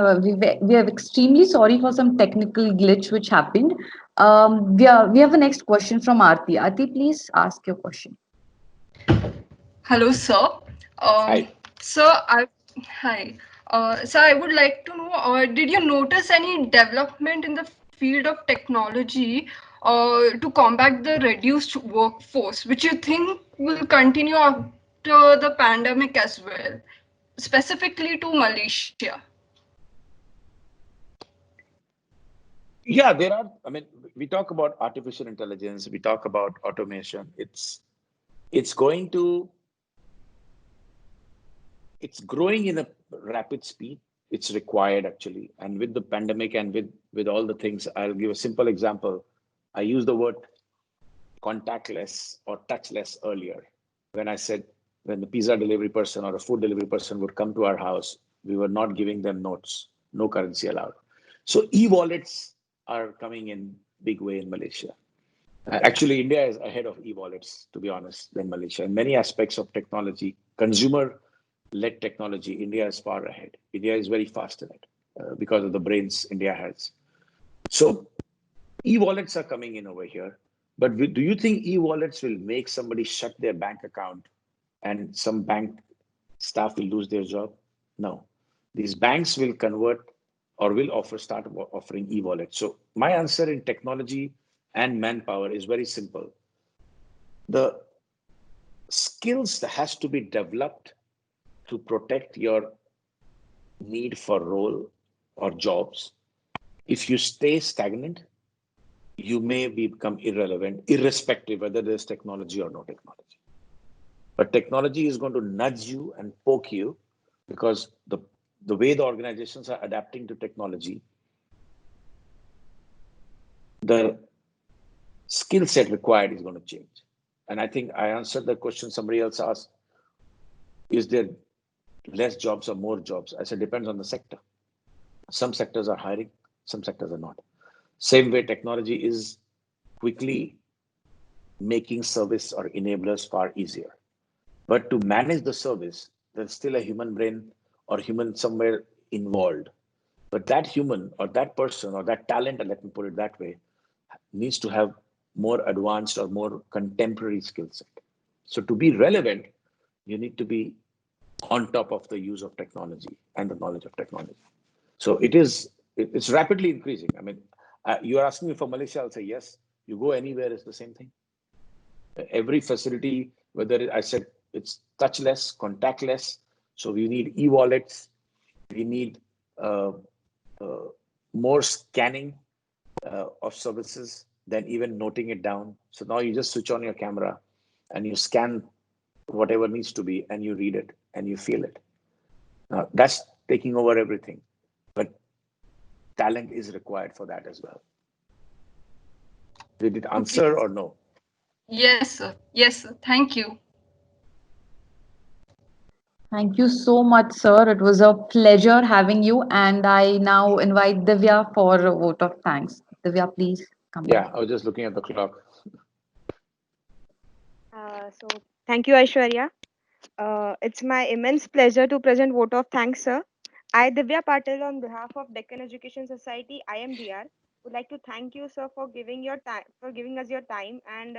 we are extremely sorry for some technical glitch which happened. We have a next question from Aarti. Aarti, please ask your question. Hello, sir. Hi. Sir, hi. Sir, I would like to know, did you notice any development in the field of technology to combat the reduced workforce, which you think will continue after the pandemic as well, specifically to Malaysia? Yeah, there are. I mean, we talk about artificial intelligence, we talk about automation. It's growing in a rapid speed. It's required actually. And with the pandemic and with all the things, I'll give a simple example. I used the word contactless or touchless earlier. When I said, when the pizza delivery person or a food delivery person would come to our house, we were not giving them notes, no currency allowed. So e-wallets are coming in big way in Malaysia. Actually, India is ahead of e-wallets, to be honest, than Malaysia. In many aspects of technology, consumer-led technology, India is far ahead. India is very fast in it because of the brains India has. So e-wallets are coming in over here. But do you think e-wallets will make somebody shut their bank account and some bank staff will lose their job? No. These banks will convert or will start offering e-wallets. So my answer in technology and manpower is very simple. The skills that has to be developed to protect your need for role or jobs. If you stay stagnant, you may become irrelevant, irrespective whether there's technology or no technology. But technology is going to nudge you and poke you because the way the organizations are adapting to technology, the skill set required is going to change. And I think I answered the question somebody else asked, is there less jobs or more jobs? I said, depends on the sector. Some sectors are hiring, some sectors are not. Same way technology is quickly making service or enablers far easier. But to manage the service, there's still a human brain or human somewhere involved. But that human or that person or that talent, let me put it that way, needs to have more advanced or more contemporary skill set. So to be relevant, you need to be on top of the use of technology and the knowledge of technology. So it's rapidly increasing. I mean, you're asking me for Malaysia, I'll say yes. You go anywhere, it's the same thing. Every facility, whether I said it's touchless, contactless, so we need e-wallets, we need more scanning of services than even noting it down. So now you just switch on your camera and you scan whatever needs to be and you read it and you feel it. Now that's taking over everything, but talent is required for that as well. Did it answer or no? Yes, sir. Yes, sir. Thank you. Thank you so much, sir. It was a pleasure having you. And I now invite Divya for a vote of thanks. Divya, please come. Yeah, I was just looking at the clock. So Thank you, Aishwarya. It's my immense pleasure to present vote of thanks, sir. I, Divya Patil, on behalf of Deccan Education Society, IMDR, would like to thank you, sir, for giving your time, for giving us your time and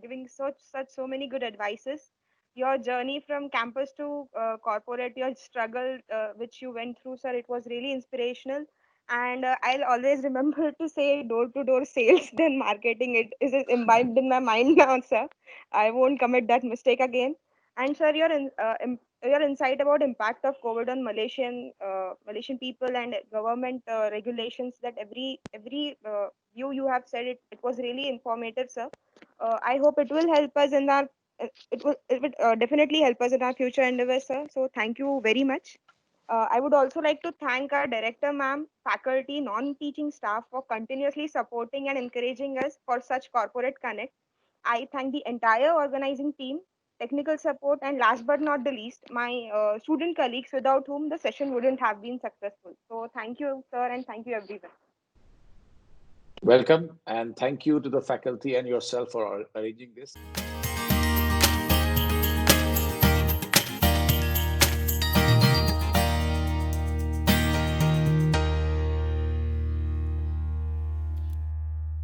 giving so many good advices. Your journey from campus to corporate, your struggle which you went through, sir, it was really inspirational. And I'll always remember to say door-to-door sales than marketing. It is imbibed in my mind now, sir. I won't commit that mistake again. And sir, your insight about impact of COVID on Malaysian people and government regulations, that every view you have said, it was really informative, sir. I hope it will help us in our it would definitely help us in our future endeavors, sir. So thank you very much. I would also like to thank our director, ma'am, faculty, non-teaching staff for continuously supporting and encouraging us for such corporate connect. I thank the entire organizing team, technical support, and last but not the least, my student colleagues without whom the session wouldn't have been successful. So thank you, sir, and thank you, everyone. Welcome, and thank you to the faculty and yourself for arranging this.